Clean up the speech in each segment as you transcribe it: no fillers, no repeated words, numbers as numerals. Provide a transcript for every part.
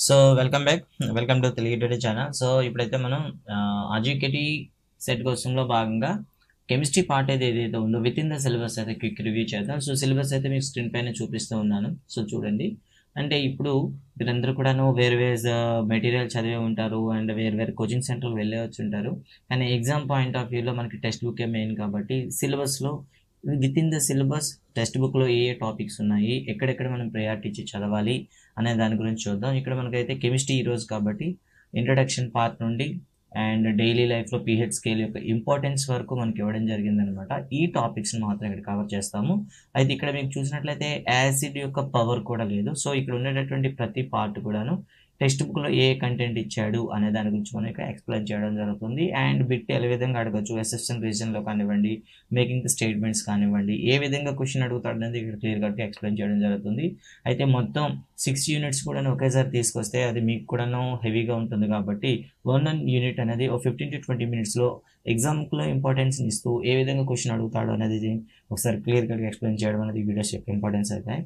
So welcome back. Welcome to Telugu today channel. So ఇప్పుడైతే మనం అడ్యుకేటీ set కోర్సులో భాగంగా కెమిస్ట్రీ పార్ట్ అయితే ఏదైతే ఉందో విత్ ఇన్ ద సిలబస్ అయితే క్విక్ రివ్యూ చేద్దాం. సో సిలబస్ అయితే మీకు స్క్రీన్ పైన చూపిస్తూ ఉన్నాను. సో చూడండి. అంటే ఇప్పుడు మీరందరూ కూడాను వేరు వేరు మెటీరియల్ చదివే ఉంటారు అండ్ వేరు వేరు కోచింగ్ సెంటర్కి వెళ్ళే వచ్చి ఉంటారు. కానీ ఎగ్జామ్ పాయింట్ ఆఫ్ వ్యూలో మనకి టెక్స్ట్ బుక్ మెయిన్ కాబట్టి సిలబస్లో with in the syllabus text బుక్లో ఏ ఏ టాపిక్స్ ఉన్నాయి, ఎక్కడెక్కడ మనం ప్రయారిటీ ఇచ్చి చదవాలి అనే దాని గురించి చూద్దాం. ఇక్కడ మనకైతే కెమిస్ట్రీ ఈరోజు కాబట్టి ఇంట్రడక్షన్ పార్ట్ నుండి అండ్ డైలీ లైఫ్లో పీహెచ్ స్కేల్ యొక్క ఇంపార్టెన్స్ వరకు మనకి ఇవ్వడం జరిగిందనమాట. ఈ టాపిక్స్ని మాత్రం ఇక్కడ కవర్ చేస్తాము. అయితే ఇక్కడ మీకు చూసినట్లయితే యాసిడ్ యొక్క పవర్ కూడా లేదు. సో ఇక్కడ ఉండేటటువంటి ప్రతి పార్ట్ కూడాను టెక్స్ట్ బుక్లో ఏ కంటెంట్ ఇచ్చాడు అనే దాని గురించి మనం ఇక్కడ ఎక్స్ప్లెయిన్ చేయడం జరుగుతుంది. అండ్ బిట్ ఏ విధంగా అడగచ్చు, ఎస్ఎస్ఎన్ రీజన్లో కానివ్వండి, మేకింగ్ ద స్టేట్మెంట్స్ కానివ్వండి, ఏ విధంగా క్వశ్చన్ అడుగుతాడు అనేది ఇక్కడ క్లియర్ కట్గా ఎక్స్ప్లెయిన్ చేయడం జరుగుతుంది. అయితే మొత్తం 6 యూనిట్స్ కూడా ఒకేసారి తీసుకొస్తే అది మీకు కూడాను హెవీగా ఉంటుంది కాబట్టి 1 యూనిట్ అనేది ఒక 15 to 20 మినిట్స్లో ఎగ్జామ్లో ఇంపార్టెన్స్ ఇస్తూ ఏ విధంగా క్వశ్చన్ అడుగుతాడు అనేది ఒకసారి క్లియర్ కట్గా ఎక్స్ప్లెయిన్ చేయడం అనేది వీడియోస్ యొక్క ఇంపార్టెన్స్ అవుతాయి.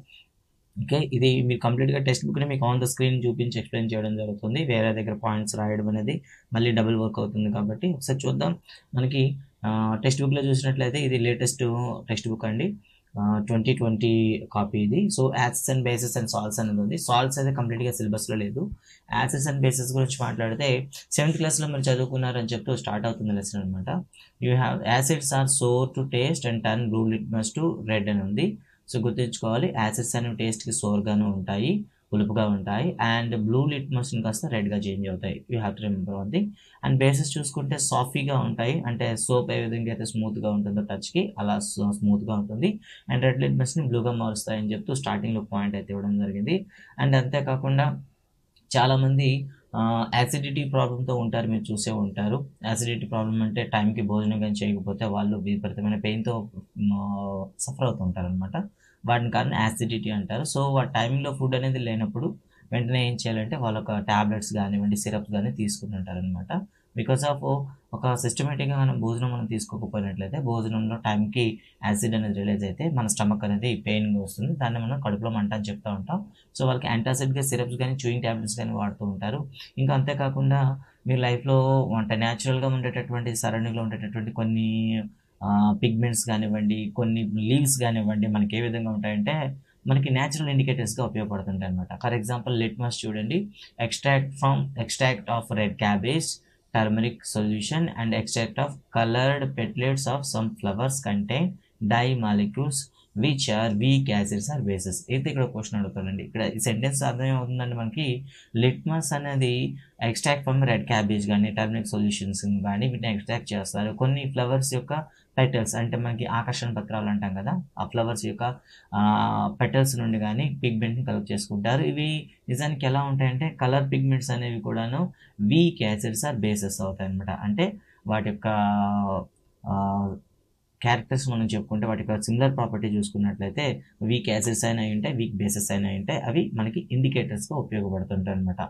ఓకే, ఇది మీరు కంప్లీట్గా టెక్స్ట్ బుక్ని మీకు ఆన్ ద స్క్రీన్ చూపించి ఎక్స్ప్లెయిన్ చేయడం జరుగుతుంది. వేరే దగ్గర పాయింట్స్ రాయడం అనేది మళ్ళీ డబుల్ వర్క్ అవుతుంది కాబట్టి ఒకసారి చూద్దాం. మనకి టెక్స్ట్ బుక్లో చూసినట్లయితే ఇది లేటెస్ట్ టెక్స్ట్ బుక్ అండి, 2020 కాపీ ఇది. So acids and bases and salts అనేది ఉంది. సాల్ట్స్ అయితే కంప్లీట్గా సిలబస్లో లేదు. యాసిడ్స్ అండ్ బేసెస్ గురించి మాట్లాడితే 7th క్లాస్లో మీరు చదువుకున్నారని చెప్తూ స్టార్ట్ అవుతుంది లెసన్ అనమాట. You have acids are sour to taste and turn blue litmus to red అని ఉంది. సో గుర్తుంచుకోవాలి, యాసిడ్స్ అనేవి టేస్ట్కి సోర్గాను ఉంటాయి, పులుపుగా ఉంటాయి, అండ్ బ్లూ లిట్మస్ని కాస్త రెడ్గా చేంజ్ అవుతాయి. You have to remember one thing. And bases చూసుకుంటే సాఫీగా ఉంటాయి, అంటే సోప్ ఏ విధంగా అయితే స్మూత్గా ఉంటుందో టచ్కి అలా స్మూత్గా ఉంటుంది. అండ్ రెడ్ లిట్మస్ని బ్లూగా మారుస్తాయని చెప్తూ స్టార్టింగ్లో పాయింట్ అయితే ఇవ్వడం జరిగింది. అండ్ అంతేకాకుండా చాలామంది యాసిడిటీ ప్రాబ్లంతో ఉంటారు, మీరు చూసే ఉంటారు. యాసిడిటీ ప్రాబ్లం అంటే టైంకి భోజనం కానీ చేయకపోతే వాళ్ళు విపరీతమైన పెయిన్తో సఫర్ అవుతుంటారు అనమాట. వాటిని కారణం యాసిడిటీ అంటారు. సో ఆ టైంలో ఫుడ్ అనేది లేనప్పుడు వెంటనే ఏం చేయాలంటే వాళ్ళు ఒక ట్యాబ్లెట్స్ కానివ్వండి, సిరప్స్ కానీ తీసుకుని ఉంటారనమాట. బికాస్ ఆఫ్ ఒక సిస్టమేటిక్గా మనం తీసుకోకపోయినట్లయితే భోజనంలో టైంకి యాసిడ్ అనేది రిలీజ్ అయితే మన స్టమక్ అనేది పెయిన్గా వస్తుంది. దాన్ని మనం కడుపులో మంట అని చెప్తూ ఉంటాం. సో వాళ్ళకి యాంటాసిడ్గా సిరప్స్ కానీ చూయింగ్ ట్యాబ్లెట్స్ కానీ వాడుతూ ఉంటారు. ఇంకా అంతేకాకుండా మీ లైఫ్లో అంటే న్యాచురల్గా ఉండేటటువంటి సరౌండింగ్లో ఉండేటటువంటి కొన్ని పిగ్మెంట్స్ కానివ్వండి, కొన్ని లీవ్స్ కానివ్వండి, మనకి ఏ విధంగా ఉంటాయంటే మనకి న్యాచురల్ ఇండికేటర్స్గా ఉపయోగపడుతుంటాయి అనమాట. ఫర్ ఎగ్జాంపుల్ లిట్మస్ చూడండి, extract of red cabbage, turmeric solution and extract of colored petalets of some flowers contain dye molecules which are weak acids or bases. అయితే ఇక్కడ క్వశ్చన్ అడుగుతానండి. ఇక్కడ ఈ సెంటెన్స్ అర్థం అవుతుందండి మనకి. లిట్మస్ అనేది ఎక్స్ట్రాక్ట్ ఫ్రమ్ రెడ్ క్యాబేజ్ కానీ టర్మరిక్ సొల్యూషన్స్ కానీ వీటిని ఎక్స్ట్రాక్ట్ చేస్తారు. కొన్ని ఫ్లవర్స్ యొక్క పెటల్స్ అంటే మనకి ఆకర్షణ పత్రాలు అంటాం కదా, ఆ ఫ్లవర్స్ యొక్క పెటల్స్ నుండి కానీ పిగ్మెంట్ని కలెక్ట్ చేసుకుంటారు. ఇవి నిజానికి ఎలా ఉంటాయంటే కలర్ పిగ్మెంట్స్ అనేవి కూడాను వీక్ యాసిడ్స్ ఆర్ బేసెస్ అవుతాయి అనమాట. అంటే వాటి యొక్క క్యారెక్టర్స్ మనం చెప్పుకుంటే వాటి యొక్క సిమిలర్ ప్రాపర్టీ చూసుకున్నట్లయితే వీక్ యాసిడ్స్ అయినా ఉంటాయి, వీక్ బేసెస్ అయినా ఉంటాయి. అవి మనకి ఇండికేటర్స్గా ఉపయోగపడుతుంటాయి అనమాట.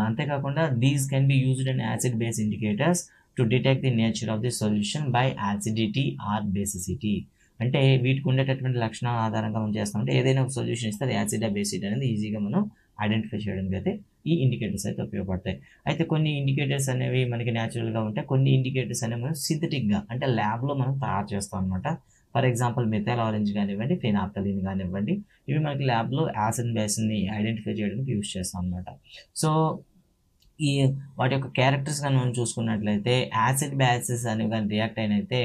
అంతేకాకుండా these can be used in acid base indicators to detect the nature of the solution by acidity or basicity. అంటే వీటికి ఉండేటటువంటి లక్షణాల ఆధారంగా మనం చేస్తామంటే ఏదైనా ఒక సొల్యూషన్ ఇస్తే అది యాసిడ్ బేసిడ్ అనేది ఈజీగా మనం ఐడెంటిఫై చేయడానికి అయితే ఈ ఇండికేటర్స్ అయితే ఉపయోగపడతాయి. అయితే కొన్ని ఇండికేటర్స్ అనేవి మనకి న్యాచురల్గా ఉంటాయి, కొన్ని ఇండికేటర్స్ అనేవి మనం సింథటిక్గా అంటే ల్యాబ్లో మనం తయారు చేస్తాం అనమాట. ఫర్ ఎగ్జాంపుల్ మిథైల్ ఆరెంజ్ కానివ్వండి, ఫినాప్టలిన్ కానివ్వండి, ఇవి మనకి ల్యాబ్లో యాసిడ్ బేస్ని ఐడెంటిఫై చేయడానికి యూజ్ చేస్తాం అనమాట. సో ఈ వాటి యొక్క క్యారెక్టర్స్ కానీ మనం చూసుకున్నట్లయితే యాసిడ్ బేసెస్ అనేవి కానీ రియాక్ట్ అయినైతే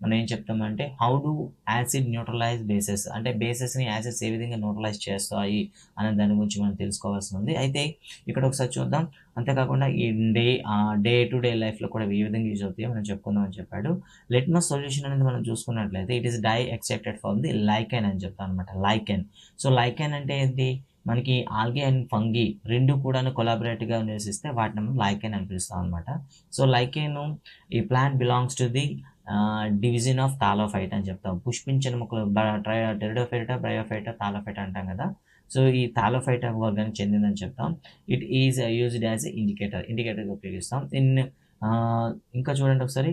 మనం ఏం చెప్తామంటే how do acid neutralize bases, అంటే బేసెస్ని యాసిడ్స్ ఏ విధంగా న్యూట్రలైజ్ చేస్తాయి అనే దాని గురించి మనం తెలుసుకోవాల్సి ఉంది. అయితే ఇక్కడ ఒకసారి చూద్దాం. అంతేకాకుండా ఈ డే టు డే లైఫ్లో కూడా ఏ విధంగా యూజ్ అవుతాయో మనం చెప్పుకుందాం అని చెప్పాడు. లిట్మస్ సొల్యూషన్ అనేది మనం చూసుకున్నట్లయితే it is dye extracted from the lichen అని చెప్తాం అనమాట. లైకెన్. సో లైకెన్ అంటే ఏంటి, మనకి ఆల్గే అండ్ ఫంగి రెండు కూడా కొలాబరేటివ్గా నివసిస్తే వాటిని మనం లైకెన్ అని పిలుస్తాం అనమాట. సో లైకెన్ ఈ plant belongs to the division of thallophyte అని చెప్తాం. పుష్పించిన మొక్కలు టెరిడోఫైటా, బ్రయోఫైటా, థాలోఫైటా అంటాం కదా. సో ఈ థాలోఫైటా వర్గానికి చెందిందని చెప్తాం. ఇట్ ఈజ్ యూజ్డ్ యాజ్ ఇండికేటర్గా ఉపయోగిస్తాం. ఇంకా చూడండి ఒకసారి,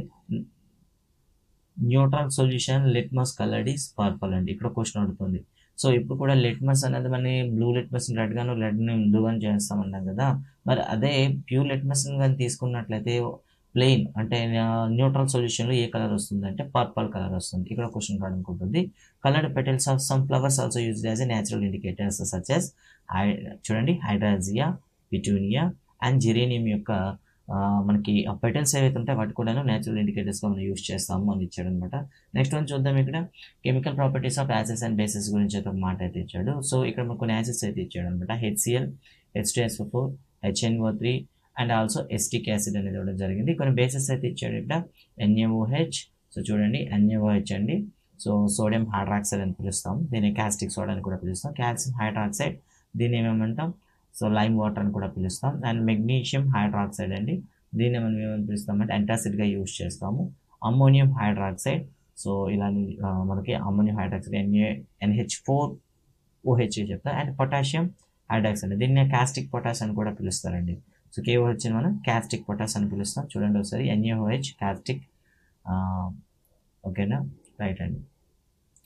neutral solution litmus coloured is purple అండి. ఇక్కడ క్వశ్చన్ అడుగుతుంది. సో ఇప్పుడు కూడా లిట్మస్ అనేది మన బ్లూ లిట్మస్ రెడ్గాను, రెడ్ని బ్లూగాను చేస్తామన్నాం కదా. మరి అదే ప్యూర్ లిట్మస్ కానీ తీసుకున్నట్లయితే ప్లెయిన్ అంటే న్యూట్రల్ సొల్యూషన్లో ఏ కలర్ వస్తుంది అంటే పర్పల్ కలర్ వస్తుంది. ఇక్కడ క్వశ్చన్ రావడానికి ఉంటుంది. Coloured petals of some flowers also used as a natural indicators such as చూడండి హైడ్రాజియా, పిటూనియా అండ్ జెరేనియం యొక్క మనకి ఆ పెటల్స్ ఏవైతే ఉంటాయో వాటి కూడా న్యాచురల్ ఇండికేటర్స్గా మనం యూజ్ చేస్తాము అని ఇచ్చాడు అనమాట. నెక్స్ట్ వన్ చూద్దాం. ఇక్కడ chemical properties of acids and bases గురించి అయితే ఒక మాట అయితే ఇచ్చాడు. సో ఇక్కడ మనకు కొన్ని యాసిడ్స్ అయితే ఇచ్చాడు అనమాట. HCl, H2SO4, HNO3 and also acetic acid అనేది ఇవ్వడం జరిగింది. కొన్ని బేసెస్ అయితే ఇచ్చాడు ఇక్కడ NaOH. సో చూడండి NaOH అండి. సో సోడియం హైడ్రాక్సైడ్ అని పిలుస్తాం, దీన్ని కాస్టిక్ సోడా అని కూడా పిలుస్తాం. కాల్షియం హైడ్రాక్సైడ్ దీన్ని ఏమేమంటాం, సో లైమ్ వాటర్ అని కూడా పిలుస్తాం. అండ్ మెగ్నీషియం హైడ్రాక్సైడ్ అండి, దీన్ని మనం ఏమని పిలుస్తామంటే యాంటాసిడ్గా యూజ్ చేస్తాము. అమ్మోనియం హైడ్రాక్సైడ్, సో ఇలా మనకి అమ్మోనియం హైడ్రాక్సైడ్ NaNH4OH చెప్తాం. అండ్ పొటాషియం హైడ్రాక్సైడ్ దీన్ని కాస్టిక్ పొటాష్ అని కూడా పిలుస్తారండి. సో KOH మనం కాస్టిక్ పొటాష్ అని పిలుస్తాం. చూడండి ఒకసారి NaOH కాస్టిక్, ఓకేనా, రైట్ అండి.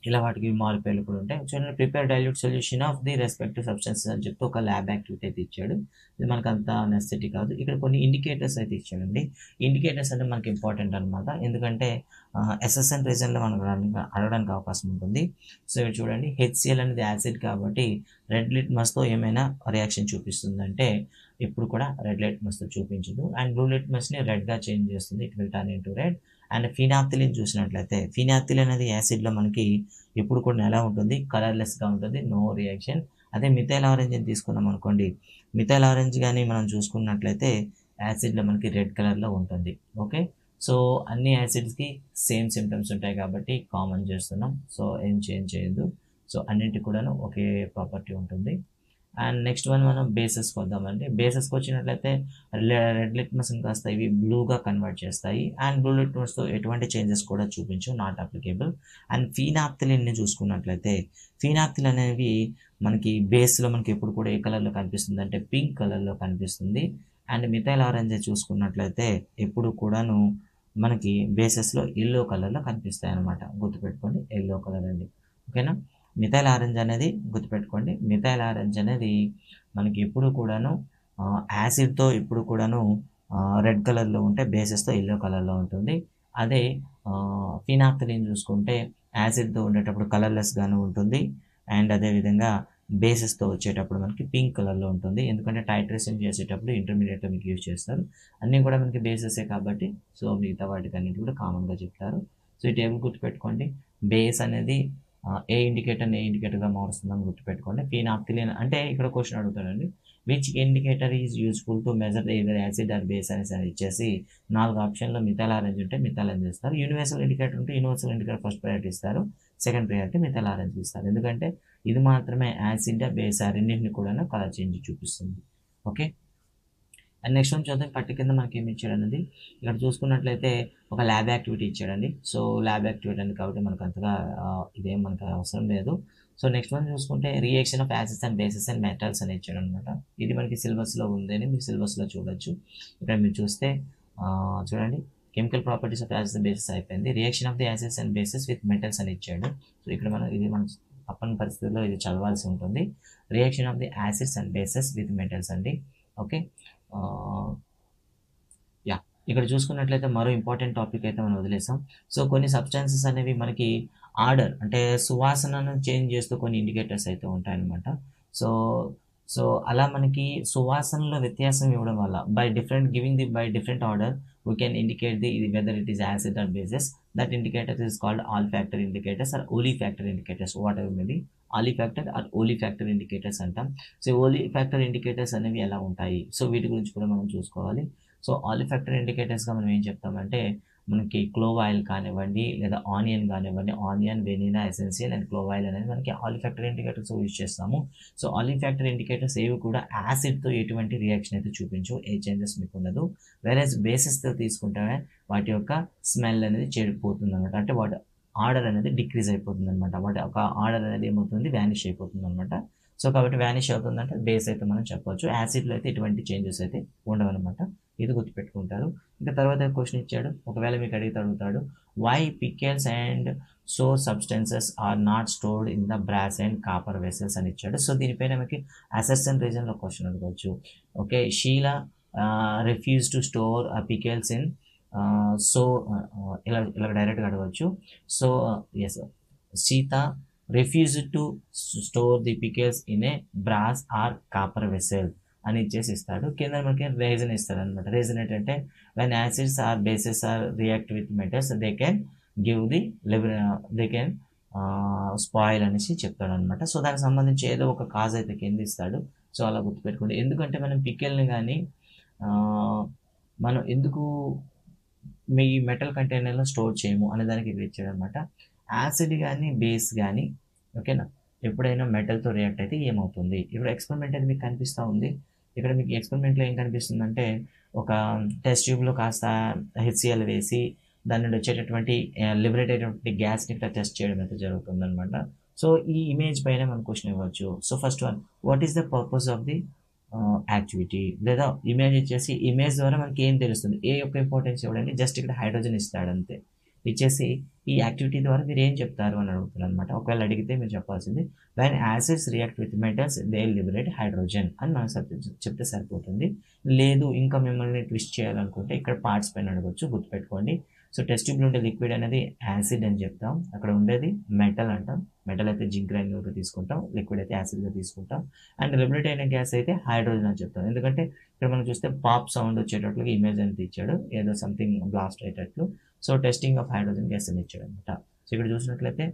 ఇలా వాటికి మారు పేర్లు కూడా ఉంటాయి. చూడండి prepare dilute solution of the respective substances అని చెప్పి ఒక ల్యాబ్ యాక్టివిటీ అయితే ఇచ్చాడు. ఇది మనకు అంత నెసెసిటీ కాదు. ఇక్కడ కొన్ని ఇండికేటర్స్ అయితే ఇచ్చాడండి. ఇండికేటర్స్ అంటే మనకి ఇంపార్టెంట్ అనమాట, ఎందుకంటే SSN రీజన్లో మనకు అడగడానికి అవకాశం ఉంటుంది. సో ఇక్కడ చూడండి HCl అనేది యాసిడ్ కాబట్టి రెడ్ లిట్మస్తో ఏమైనా రియాక్షన్ చూపిస్తుందంటే ఎప్పుడు కూడా రెడ్ లిట్మస్తో చూపించదు. అండ్ బ్లూ లిట్మస్ని రెడ్గా చేంజ్ చేస్తుంది, it will turn into red. And phenolphthalein చూసినట్లయితే ఫినాప్థలిన్ అనేది యాసిడ్లో మనకి ఎప్పుడు కూడా ఎలా ఉంటుంది, కలర్లెస్గా ఉంటుంది, నో రియాక్షన్. అదే మిథైల్ ఆరెంజ్ అని తీసుకున్నాం అనుకోండి, మిథైల్ ఆరెంజ్ కానీ మనం చూసుకున్నట్లయితే యాసిడ్లో మనకి రెడ్ కలర్లో ఉంటుంది. ఓకే, సో అన్ని యాసిడ్స్కి సేమ్ సిమ్టమ్స్ ఉంటాయి కాబట్టి కామన్ చేస్తున్నాం, సో ఏం చేంజ్ చేయదు. సో అన్నింటికి కూడాను ఒకే ప్రాపర్టీ ఉంటుంది. అండ్ నెక్స్ట్ వన్ మనం బేసెస్కి వద్దామండి. బేసెస్కి వచ్చినట్లయితే రెడ్ లిట్మస్ని కాస్త ఇవి బ్లూగా కన్వర్ట్ చేస్తాయి. అండ్ బ్లూ లిట్మస్తో ఎటువంటి చేంజెస్ కూడా చూపించు, నాట్ అప్లికేబుల్. అండ్ ఫీనాప్థలిన్ని చూసుకున్నట్లయితే ఫీనాప్థిల్ అనేవి మనకి బేస్లో మనకి ఎప్పుడు కూడా ఏ కలర్లో కనిపిస్తుంది అంటే పింక్ కలర్లో కనిపిస్తుంది. అండ్ మిథైల్ ఆరెంజ్ చూసుకున్నట్లయితే ఎప్పుడు కూడాను మనకి బేసెస్లో ఎల్లో కలర్లో కనిపిస్తాయి అన్నమాట. గుర్తుపెట్టుకోండి, ఎల్లో కలర్ అండి. ఓకేనా, మిథైల్ ఆరెంజ్ అనేది గుర్తుపెట్టుకోండి. మిథైల్ ఆరెంజ్ అనేది మనకి ఎప్పుడు కూడాను యాసిడ్తో ఎప్పుడు కూడాను రెడ్ కలర్లో ఉంటే బేసెస్తో ఎల్లో కలర్లో ఉంటుంది. అదే ఫినాప్థలిన్ చూసుకుంటే యాసిడ్తో ఉండేటప్పుడు కలర్లెస్గాను ఉంటుంది. అండ్ అదేవిధంగా బేసెస్తో వచ్చేటప్పుడు మనకి పింక్ కలర్లో ఉంటుంది, ఎందుకంటే టైట్రేషన్ చేసేటప్పుడు ఇంటర్మీడియట్లో మీకు యూజ్ చేస్తారు. అన్నీ కూడా మనకి బేసెసే కాబట్టి సో మిగతా వాటికి అన్నిటి కూడా కామన్గా చెప్తారు. సో ఈ టేబుల్ గుర్తుపెట్టుకోండి. బేస్ అనేది ఏ ఇండికేటర్గా మారుస్తుందని గుర్తుపెట్టుకోండి. ఫినాప్థలిన్ అంటే ఇక్కడ క్వశ్చన్ అడుగుతాడండి, which indicator is useful to measure either acid or base అనేసి ఇచ్చేసి 4 ఆప్షన్లో మిథైల్ ఆరెంజ్ ఉంటే మిథైల్ ఆరెంజ్ ఇస్తారు. యూనివర్సల్ ఇండికేటర్ ఉంటే యూనివర్సల్ ఇండికేటర్ ఫస్ట్ ప్రయారిటీ ఇస్తారు, సెకండ్ ప్రయారిటీ మిథైల్ ఆరెంజ్ ఇస్తారు. ఎందుకంటే ఇది మాత్రమే యాసిడ్ బేస్ రెండింటిని కూడా కలర్ చేంజ్ చూపిస్తుంది. ఓకే, అండ్ నెక్స్ట్ వన్ చూద్దాం. పట్టు కింద మనకి ఏమి ఇచ్చాడు అనేది ఇక్కడ చూసుకున్నట్లయితే ఒక ల్యాబ్ యాక్టివిటీ ఇచ్చాడండి. సో ల్యాబ్ యాక్టివిటీ అనేది కాబట్టి మనకు అంతగా ఇదేం మనకు అవసరం లేదు. సో నెక్స్ట్ వన్ చూసుకుంటే reaction of acids and bases and metals అని ఇచ్చాడు అనమాట. ఇది మనకి సిలబస్లో ఉందని మీరు సిలబస్లో చూడొచ్చు. ఇక్కడ మీరు చూస్తే చూడండి chemical properties of acids and bases అయిపోయింది. Reaction of the acids and bases with metals అని ఇచ్చాడు. సో ఇక్కడ మనం తప్పని పరిస్థితుల్లో ఇది చదవాల్సి ఉంటుంది. Reaction of the acids and bases with metals అండి. ఓకే, యా ఇక్కడ చూసుకున్నట్లయితే మరో ఇంపార్టెంట్ టాపిక్ అయితే మనం వదిలేసాం. సో కొన్ని సబ్స్టాన్సెస్ అనేవి మనకి ఆర్డర్ అంటే సువాసనను చేంజ్ చేస్తూ కొన్ని ఇండికేటర్స్ అయితే ఉంటాయన్నమాట. సో సో అలా మనకి సువాసనలో వ్యత్యాసం ఇవ్వడం వల్ల by different order we can indicate whether it is acid or bases. That indicator is called olfactor indicators or olfactor indicators, whatever may be. olfactor or olfactor indicators అంటాం. So olfactor indicators అనేవి ఎలా ఉంటాయి, so వీటి గురించి కూడా మనం చూసుకోవాలి. So olfactor indicatorsగా మనం ఏం చెప్తామంటే మనకి క్లోవ్ ఆయిల్ కానివ్వండి లేదా ఆనియన్ కానివ్వండి, onion, vanilla essential and clove oil అనేది మనకి olfactor indicators యూజ్ చేస్తాము. సో olfactor indicators ఏవి కూడా యాసిడ్తో ఎటువంటి రియాక్షన్ అయితే చూపించవు, ఏ చేంజెస్ మీకు ఉండదు. వేరేస్ బేసిస్తో తీసుకుంటే వాటి యొక్క స్మెల్ అనేది చెడిపోతుంది అనమాట, అంటే వాటి ఆర్డర్ అనేది డిక్రీజ్ అయిపోతుంది అనమాట. వాటి ఒక ఆర్డర్ అనేది ఏమవుతుంది, వ్యానిష్ అయిపోతుంది అనమాట. సో కాబట్టి వ్యానిష్ అవుతుందంటే బేస్ అయితే మనం చెప్పవచ్చు. యాసిడ్లో అయితే ఎటువంటి చేంజెస్ అయితే ఉండవు అనమాట, ఇది గుర్తుపెట్టుకుంటారు. ఇంకా తర్వాత క్వశ్చన్ ఇచ్చాడు, ఒకవేళ మీకు అడుగుతాడు why pickles and source substances are not stored in the brass and copper vessels అని ఇచ్చాడు. సో దీనిపైన మనకి అసెస్సెంట్ రీజన్లో క్వశ్చన్ అడగవచ్చు. Okay, Sheela refuse to store pickles in so ఇలా డైరెక్ట్గా అడగవచ్చు. So yes, Sita refuse to store the pickles in a brass or copper vessel అని ఇచ్చేసి ఇస్తాడు. కింద మనకి రీజన్ ఇస్తాడు అనమాట. రీజన్ ఏంటంటే when acids or bases are react with metals they can give the they can spoil అనేసి చెప్తాడు అనమాట. సో దానికి సంబంధించి ఏదో ఒక కాజ్ అయితే కింద ఇస్తాడు. సో అలా గుర్తుపెట్టుకోండి. ఎందుకంటే మనం పికెల్ని కానీ మనం ఎందుకు మీ మెటల్ కంటైనర్లో స్టోర్ చేయము అనే దానికి ఇక్కడ ఇచ్చాడు అనమాట. యాసిడ్ కానీ బేస్ కానీ ఓకేనా ఎప్పుడైనా మెటల్తో రియాక్ట్ అయితే ఏమవుతుంది. ఇప్పుడు ఎక్స్పెరిమెంట్ అయితే మీకు కనిపిస్తూ ఉంది. ఇక్కడ మీకు ఎక్స్పెరిమెంట్లో ఏం కనిపిస్తుందంటే ఒక టెస్ట్ ట్యూబ్లో కాస్త HCl వేసి దాని నుండి వచ్చేటటువంటి లిబరేట్ అయ్యేటువంటి గ్యాస్ని ఇక్కడ టెస్ట్ చేయడం అయితే జరుగుతుంది అనమాట. సో ఈ ఇమేజ్ పైన మనం క్వశ్చన్ ఇవ్వచ్చు. So first one, what is the purpose of the activity, లేదా ఇమేజ్ ఇచ్చేసి ఇమేజ్ ద్వారా మనకి ఏం తెలుస్తుంది, ఏ యొక్క ఇంపార్టెన్స్ ఇవ్వడానికి జస్ట్ ఇక్కడ హైడ్రోజన్ ఇస్తాడు అంతే. ఇచ్చేసి ఈ యాక్టివిటీ ద్వారా మీరు ఏం చెప్తారు అని అడుగుతారు అనమాట. ఒకవేళ అడిగితే మీరు చెప్పాల్సింది when acids react with metals they liberate hydrogen అని మనం చెప్తే సరిపోతుంది. లేదు ఇంకా మిమ్మల్ని ట్విస్ట్ చేయాలనుకుంటే ఇక్కడ పార్ట్స్ పైన అడగవచ్చు. గుర్తుపెట్టుకోండి. సో టెస్ట్ ట్యూబ్లో ఉండే లిక్విడ్ అనేది యాసిడ్ అని చెప్తాం, అక్కడ ఉండేది మెటల్ అంటాం. మెటల్ అయితే జింక్ గ్రాన్యూల్గా తీసుకుంటాం, లిక్విడ్ అయితే యాసిడ్గా తీసుకుంటాం. అండ్ లిబరేట్ అయిన గ్యాస్ అయితే హైడ్రోజన్ అని చెప్తాం. ఎందుకంటే ఇక్కడ మనం చూస్తే పాప్ సౌండ్ వచ్చేటట్లుగా ఇమేజ్ అనేది ఇచ్చాడు, ఏదో సంథింగ్ బ్లాస్ట్ అయ్యేటట్లు. So testing of hydrogen gas అని ఇచ్చాడు అనమాట. సో ఇక్కడ చూసినట్లయితే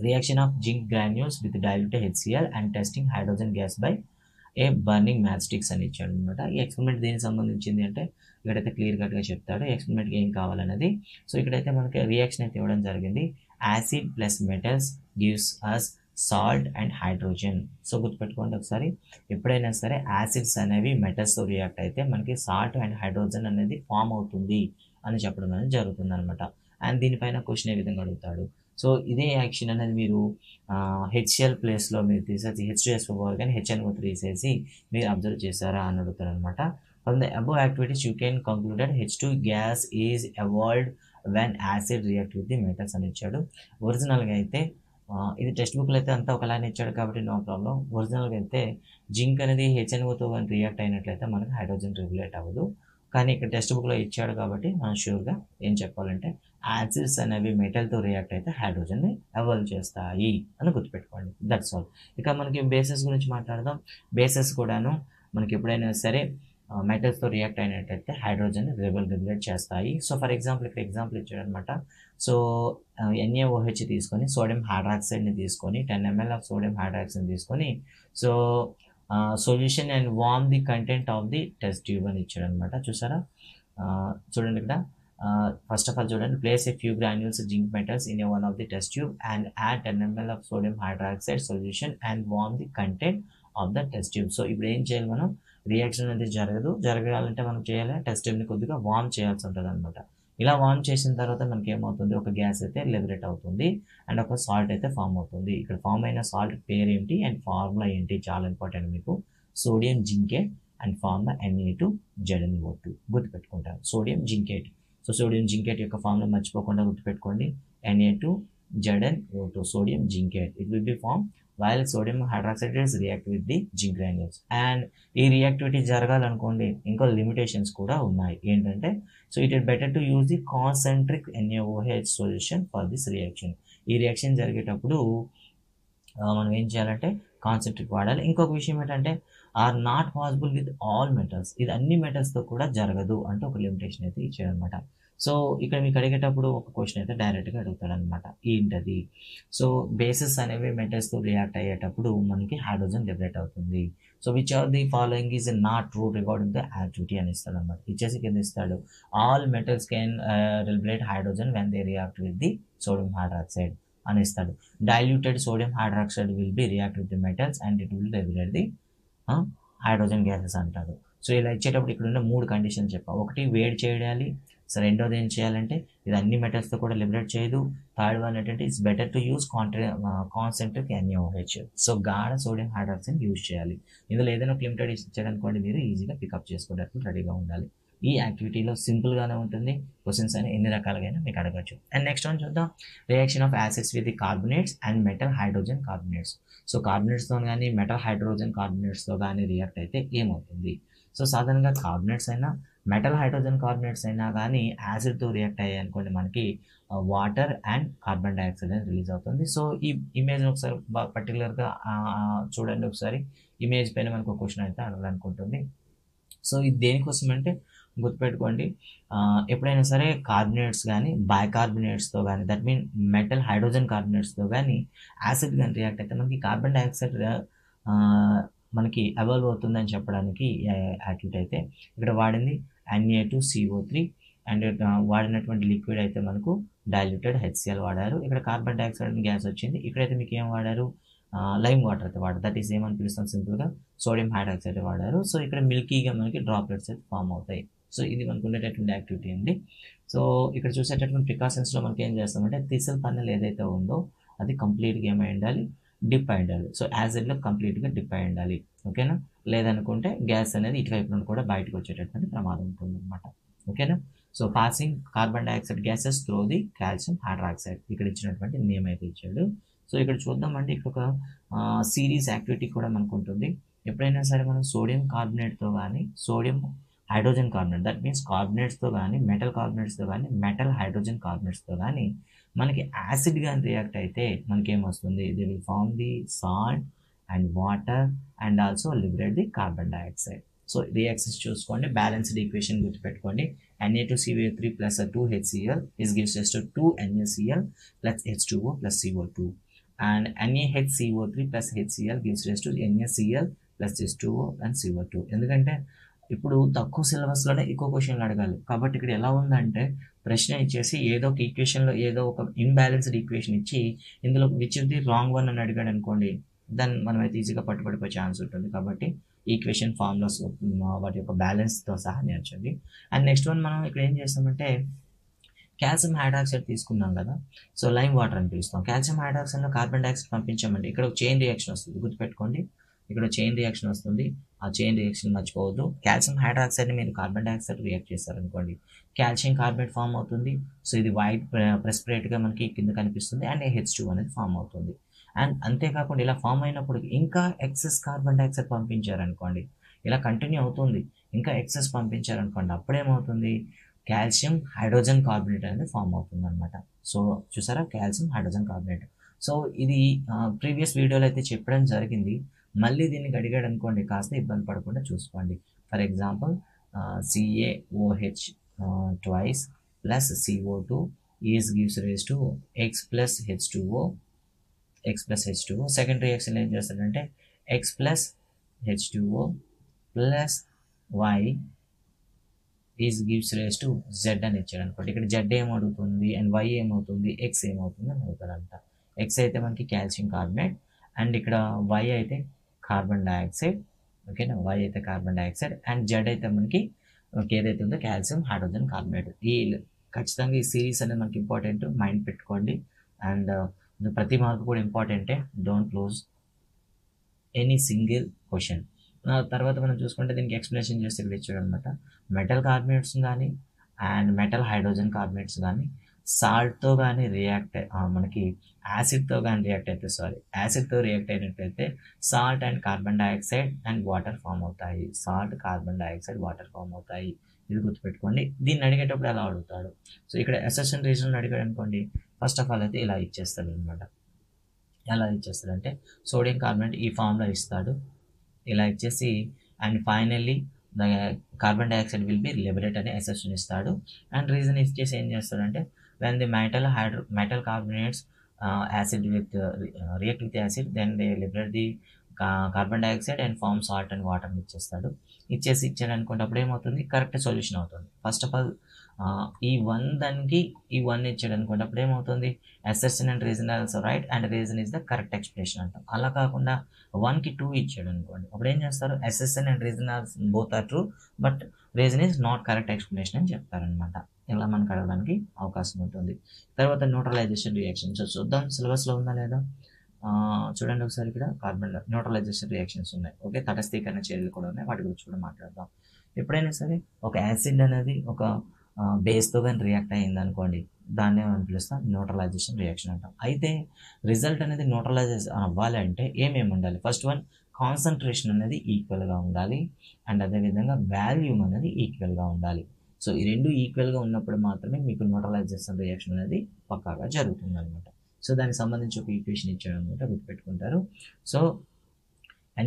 reaction of zinc granules with diluted HCl and testing hydrogen gas by a burning match sticks అని ఇచ్చాడు అనమాట. ఈ ఎక్స్పెరిమెంట్ దేనికి సంబంధించింది అంటే ఇక్కడైతే క్లియర్ కట్గా చెప్తాడు ఎక్స్పెరిమెంట్కి ఏం కావాలనేది. సో ఇక్కడైతే మనకి రియాక్షన్ అయితే ఇవ్వడం జరిగింది. Acid plus metals gives us salt and hydrogen. So గుర్తుపెట్టుకోండి ఒకసారి, ఎప్పుడైనా సరే యాసిడ్స్ అనేవి మెటల్స్తో రియాక్ట్ అయితే మనకి సాల్ట్ అండ్ హైడ్రోజన్ అనేది ఫామ్ అవుతుంది అని చెప్పడం అనేది జరుగుతుంది అనమాట. అండ్ దీనిపైన క్వశ్చన్ ఏ విధంగా అడుగుతాడు. సో ఇదే యాక్షన్ అనేది మీరు HCl ప్లేస్లో మీరు తీసేసి H2SO4 కానీ HNO3 తీసేసి మీరు అబ్జర్వ్ చేశారా అని అడుగుతారు అనమాట. From the above activities you can concluded H2 gas is evolved when acid react with the metals అని ఇచ్చాడు. ఒరిజినల్గా అయితే ఇది టెక్స్ట్ బుక్లో అయితే అంతా ఒకలానే ఇచ్చాడు కాబట్టి నో ప్రాబ్లం. ఒరిజినల్గా అయితే జింక్ అనేది HNO తో కానీ రియాక్ట్ అయినట్లయితే మనకి హైడ్రోజన్ రెగ్యులేట్ అవ్వదు. కానీ ఇక్కడ టెక్స్ట్ బుక్లో ఇచ్చాడు కాబట్టి మనం షూర్గా ఏం చెప్పాలంటే యాసిడ్స్ అనేవి మెటల్తో రియాక్ట్ అయితే హైడ్రోజన్ని ఎవాల్వ్ చేస్తాయి అని గుర్తుపెట్టుకోండి. That's all. ఇక మనకి బేసెస్ గురించి మాట్లాడదాం. బేసెస్ కూడాను మనకి ఎప్పుడైనా సరే మెటల్స్తో రియాక్ట్ అయినట్టయితే హైడ్రోజన్ రెగ్యులేట్ చేస్తాయి. సో ఫర్ ఎగ్జాంపుల్ ఇక్కడ ఎగ్జాంపుల్ ఇచ్చాడనమాట. సో NaOH తీసుకొని సోడియం హైడ్రాక్సైడ్ని తీసుకొని 10 ml ఆఫ్ సోడియం హైడ్రాక్సైడ్ తీసుకొని so solution and warm the content of the test tube అని ఇచ్చాడు అనమాట. చూసారా, చూడండి ఇక్కడ ఫస్ట్ ఆఫ్ ఆల్ చూడండి, place a few granules zinc metals in one of the test tube and add 10 ml of sodium hydroxide solution and warm the content of the test tube. So ఇప్పుడు ఏం చేయాలి, మనం reaction అనేది జరగాలంటే మనం చేయాలి test ట్యూబ్ని కొద్దిగా వార్మ్ చేయాల్సి ఉంటుంది అనమాట. ఇలా వార్మ్ చేసిన తర్వాత మనకి ఏమవుతుంది, ఒక గ్యాస్ అయితే లిబరేట్ అవుతుంది అండ్ ఒక సాల్ట్ అయితే ఫామ్ అవుతుంది. ఇక్కడ ఫామ్ అయిన సాల్ట్ పేరు ఏంటి అండ్ ఫార్ములా ఏంటి, చాలా ఇంపార్టెంట్ మీకు. Sodium zincate and formula Na2ZnO2 గుర్తుపెట్టుకుంటారు. Sodium zincate. So sodium zincate యొక్క ఫార్ములా మర్చిపోకుండా గుర్తుపెట్టుకోండి, Na2ZnO2 sodium zincate. It will be form while sodium hydroxide is react with the zinc granules. And ఈ reactivity జరగాలనుకోండి ఇంకో లిమిటేషన్స్ కూడా ఉన్నాయి. ఏంటంటే so it is better to use the concentric NaOH solution for this reaction. ఈ reaction జరిగేటప్పుడు మనం ఏం చేయాలంటే కాన్సెంట్రిక్ వాడాలి. ఇంకొక విషయం ఏంటంటే are not possible with all metals. ఇది అన్ని మెటల్స్తో కూడా జరగదు అంటే ఒక లిమిటేషన్ అయితే ఇచ్చాడనమాట. సో ఇక్కడ మీకు అడిగేటప్పుడు ఒక క్వశ్చన్ అయితే డైరెక్ట్గా అడుగుతాడు అనమాట, ఏంటది. సో బేసెస్ అనేవి మెటల్స్తో రియాక్ట్ అయ్యేటప్పుడు మనకి హైడ్రోజన్ లిబరేట్ అవుతుంది. So which are the following is not true regarding the activity అని ఇస్తాడు అనమాట. ఇచ్చేసి కింద ఇస్తాడు, all metals can liberate hydrogen when they react with the sodium hydroxide అని ఇస్తాడు. Diluted sodium hydroxide will be react with the metals and it will regulate the hydrogen gases అంటాడు. So ఇలా ఇచ్చేటప్పుడు ఇక్కడ ఉన్న 3 కండిషన్ చెప్పాం. ఒకటి వేడి చేయాలి, సో రెండోది ఏం చేయాలంటే ఇది అన్ని మెటల్స్తో కూడా లిబరేట్ చేయదు. థర్డ్ వన్ ఏంటంటే it's better to use concentric NaOH. So గాఢ సోడియం హైడ్రాక్సైడ్ యూజ్ చేయాలి. ఇందులో ఏదైనా లిమిటెడ్ ఇచ్చారనుకోండి మీరు ఈజీగా పికప్ చేసుకోవడానికి రెడీగా ఉండాలి. ఈ యాక్టివిటీలో సింపుల్గానే ఉంటుంది. క్వశ్చన్స్ అని ఎన్ని రకాలుగా మీకు అడగచ్చు. అండ్ నెక్స్ట్ వన్ చూద్దాం, reaction of acids with the carbonates and metal hydrogen carbonates. So కార్బొనేట్స్తో కానీ మెటల్ హైడ్రోజన్ కార్బొనేట్స్తో కానీ రియాక్ట్ అయితే ఏమవుతుంది? సో సాధారణంగా కార్బొనేట్స్ అయినా మెటల్ హైడ్రోజన్ కార్బొనేట్స్ అయినా కానీ యాసిడ్తో రియాక్ట్ అయ్యాయి అనుకోండి, మనకి వాటర్ అండ్ కార్బన్ డైఆక్సైడ్ అనేది రిలీజ్ అవుతుంది. సో ఈ ఇమేజ్ని ఒకసారి బాగా పర్టికులర్గా చూడండి. ఒకసారి ఇమేజ్ పైన మనకు ఒక క్వశ్చన్ అయితే అడగాలనుకుంటుంది. సో ఇది దేనికోసం అంటే గుర్తుపెట్టుకోండి, ఎప్పుడైనా సరే కార్బొనేట్స్ కానీ బైకార్బొనేట్స్తో కానీ, దట్ మీన్ మెటల్ హైడ్రోజన్ కార్బొనేట్స్తో కానీ యాసిడ్ కానీ రియాక్ట్ అయితే మనకి కార్బన్ డైఆక్సైడ్ మనకి అవాల్వ్ అవుతుందని చెప్పడానికి యాక్టివిటీ అయితే ఇక్కడ వాడింది Na2CO3 అండ్ వాడినటువంటి లిక్విడ్ అయితే మనకు డైల్యూటెడ్ HCl వాడారు. ఇక్కడ కార్బన్ డైఆక్సైడ్ గ్యాస్ వచ్చింది. ఇక్కడైతే మీకు ఏం వాడారు? లైమ్ వాటర్ అయితే వాడారు. దట్ ఈస్ ఏమని పిలుస్తాం సింపుల్గా సోడియం హైడ్రాక్సైడ్ వాడారు. సో ఇక్కడ మిల్కీగా మనకి డ్రాప్లెట్స్ అయితే ఫామ్ అవుతాయి. సో ఇది మనకు ఉండేటటువంటి యాక్టివిటీ అండి. సో ఇక్కడ చూసేటటువంటి ప్రికాషన్స్లో మనకి ఏం చేస్తామంటే థిసల్ పన్నెల్ ఏదైతే ఉందో అది కంప్లీట్గా ఏమై ఉండాలి? డిప్ అయి ఉండాలి. సో యాసిడ్లో కంప్లీట్గా డిప్ అయి ఉండాలి. ఓకేనా? లేదనుకుంటే గ్యాస్ అనేది ఇటువైపు నుండి కూడా బయటకు వచ్చేటటువంటి ప్రమాదం ఉంటుంది అనమాట. ఓకేనా? So passing carbon dioxide gases through the calcium hydroxide, ఇక్కడ ఇచ్చినటువంటి నేమ్ అయితే ఇచ్చాడు. సో ఇక్కడ చూద్దామండి, ఇక్కడ ఒక సిరీస్ యాక్టివిటీ కూడా మనకు ఉంటుంది. ఎప్పుడైనా సరే మనం సోడియం కార్బొనేట్తో కానీ sodium hydrogen carbonate, that means కార్బొనేట్స్తో కానీ మెటల్ కార్బొనేట్స్తో కానీ మెటల్ హైడ్రోజన్ కార్బొనేట్స్తో కానీ మనకి యాసిడ్ కానీ రియాక్ట్ అయితే మనకి ఏమొస్తుంది? They will form the salt and water and also liberate the carbon dioxide. So reactions చూసుకోండి, బ్యాలెన్స్డ్ ఈక్వేషన్ గుర్తుపెట్టుకోండి. Na2CO3 plus 2HCl is gives us to 2NaCl plus H2O plus CO2 and NaHCO3 plus HCl gives us to NaCl plus H2O and CO2. ఎందుకంటే ఇప్పుడు తక్కువ సిలబస్లోనే ఎక్కువ క్వశ్చన్లు అడగాలి కాబట్టి ఇక్కడ ఎలా ఉందంటే ప్రశ్న ఇచ్చేసి ఏదో ఒక ఈక్వేషన్లో ఏదో ఒక ఇన్బ్యాలెన్స్డ్ ఈక్వేషన్ ఇచ్చి ఇందులో which is the wrong one అని అడిగాడు అనుకోండి, దాన్ని మనం అయితే ఈజీగా పట్టుబడిపోయే ఛాన్స్ ఉంటుంది. కాబట్టి ఈక్వేషన్ ఫార్ములాస్ వాటి యొక్క బ్యాలెన్స్తో సహా నేర్చండి. అండ్ నెక్స్ట్ వన్ మనం ఇక్కడ ఏం చేస్తామంటే కాల్షియం హైడ్రాక్సైడ్ తీసుకున్నాం కదా, సో లైమ్ వాటర్ అని పిలుస్తాం. కాల్షియం హైడ్రాక్సైడ్లో కార్బన్ డైఆక్సైడ్ పంపించామండి, ఇక్కడ ఒక చైన్ రియాక్షన్ వస్తుంది. గుర్తుపెట్టుకోండి, ఇక్కడ చైన్ రియాక్షన్ వస్తుంది. ఆ చైన్ రియాక్షన్ మర్చిపోవద్దు. కాల్షియం హైడ్రాక్సైడ్ని మీరు కార్బన్ డైఆక్సైడ్ రియాక్ట్ చేశారనుకోండి, కాల్షియం కార్బనేట్ ఫామ్ అవుతుంది. సో ఇది వైట్ ప్రెసిపిరేట్గా మనకి కింద కనిపిస్తుంది అండ్ H2 అనేది ఫామ్ అవుతుంది. అండ్ అంతేకాకుండా ఇలా ఫామ్ అయినప్పుడు ఇంకా ఎక్సెస్ కార్బన్ డైఆక్సైడ్ పంపించారనుకోండి, ఇలా కంటిన్యూ అవుతుంది, ఇంకా ఎక్సెస్ పంపించారనుకోండి, అప్పుడేమవుతుంది? కాల్షియం హైడ్రోజన్ కార్బనేట్ అనేది ఫామ్ అవుతుంది అనమాట. సో చూసారా, కాల్షియం హైడ్రోజన్ కార్బనేట్. సో ఇది ప్రీవియస్ వీడియోలో అయితే చెప్పడం జరిగింది. మళ్ళీ దీన్ని అడిగాడు అనుకోండి, కాస్త ఇబ్బంది పడకుండా చూసుకోండి. For example CaOH twice plus CO2 is gives rise to X plus H2O. Second reaction ఏం చేస్తాడంటే X plus H2O plus Y is gives rise to Z అని ఇచ్చాడు అనుకోండి. ఇక్కడ Z ఏమవుతుంది అండ్ Y ఏమవుతుంది, X ఏమవుతుంది అని అడుగుతాడంట. X అయితే మనకి కాల్షియం కార్బనేట్ అండ్ ఇక్కడ Y అయితే కార్బన్ డైఆక్సైడ్. ఓకేనా, Y అయితే కార్బన్ డైఆక్సైడ్ అండ్ Z అయితే మనకి ఏదైతే ఉందో కాల్షియం హైడ్రోజన్ కార్బనేట్. ఖచ్చితంగా ఈ సిరీస్ అనేది మనకి ఇంపార్టెంట్, మైండ్ పెట్టుకోండి. అండ్ ప్రతి మార్క్ కూడా ఇంపార్టెంటే, don't close any single question. తర్వాత మనం చూసుకుంటే దీనికి ఎక్స్ప్లెనేషన్ చేస్తే ఇక్కడ ఇచ్చాడు అనమాట. మెటల్ కార్బనేట్స్ కానీ అండ్ మెటల్ హైడ్రోజన్ కార్బనేట్స్ కానీ సాల్ట్తో కానీ రియాక్ట్ మనకి యాసిడ్తో కానీ యాసిడ్తో రియాక్ట్ అయినట్లయితే salt and carbon dioxide and water form అవుతాయి. Salt, carbon dioxide, water form అవుతాయి. ఇది గుర్తుపెట్టుకోండి. దీన్ని అడిగేటప్పుడు ఎలా అడుగుతాడు? సో ఇక్కడ అసెషన్ రీజన్ అడిగాడు అనుకోండి, ఫస్ట్ ఆఫ్ ఆల్ అయితే ఇలా ఇచ్చేస్తాడు అనమాట. ఎలా ఇచ్చేస్తాడంటే సోడియం కార్బనేట్ ఈ ఫామ్లో ఇస్తాడు, ఇలా ఇచ్చేసి and finally the carbon dioxide will be liberate అనే అసెషన్ ఇస్తాడు. అండ్ రీజన్ ఇచ్చేసి ఏం చేస్తాడంటే when the metal carbonates acid with react with acid, then they liberate the carbon dioxide and form salt and water ఇచ్చేస్తాడు. ఇచ్చాడు అనుకుంటే అప్పుడు ఏమవుతుంది? కరెక్ట్ సొల్యూషన్ అవుతుంది. ఫస్ట్ ఆఫ్ ఆల్ ఈ దానికి ఈ ఇచ్చాడు అనుకుంటే అప్పుడు ఏమవుతుంది? Assertion and reason also right and reason is the correct explanation అంటాం. అలా కాకుండా 1కి 2 ఇచ్చాడు అనుకోండి, అప్పుడు ఏం చేస్తారు? Assertion and reason both are true but reason is not correct explanation అని చెప్తారనమాట. ఇలా మనకు అడగడానికి అవకాశం ఉంటుంది. తర్వాత న్యూట్రలైజేషన్ రియాక్షన్ చూద్దాం, సిలబస్లో ఉందా లేదా. చూడండి ఒకసారి ఇక్కడ కార్బన్ న్యూట్రలైజేషన్ రియాక్షన్స్ ఉన్నాయి. ఓకే, తటస్థీకరణ చర్యలు కూడా ఉన్నాయి, వాటి గురించి కూడా మాట్లాడదాం. ఎప్పుడైనా సరే ఒక యాసిడ్ అనేది ఒక బేస్తో కానీ రియాక్ట్ అయ్యింది అనుకోండి, దాన్ని మనం పిలుస్తాం న్యూట్రలైజేషన్ రియాక్షన్ అంటాం. అయితే రిజల్ట్ అనేది న్యూట్రలైజేషన్ అవ్వాలి అంటే ఏమేమి ఉండాలి? ఫస్ట్ వన్, కాన్సన్ట్రేషన్ అనేది ఈక్వల్గా ఉండాలి, అండ్ అదేవిధంగా వాల్యూమ్ అనేది ఈక్వల్గా ఉండాలి. సో ఈ రెండు ఈక్వల్గా ఉన్నప్పుడు మాత్రమే మీకు న్యూట్రలైజేషన్ రియాక్షన్ అనేది పక్కాగా జరుగుతుంది అనమాట. సో దానికి సంబంధించి ఒక ఈక్వేషన్ ఇచ్చాడు అనమాట, గుర్తుపెట్టుకుంటారు. So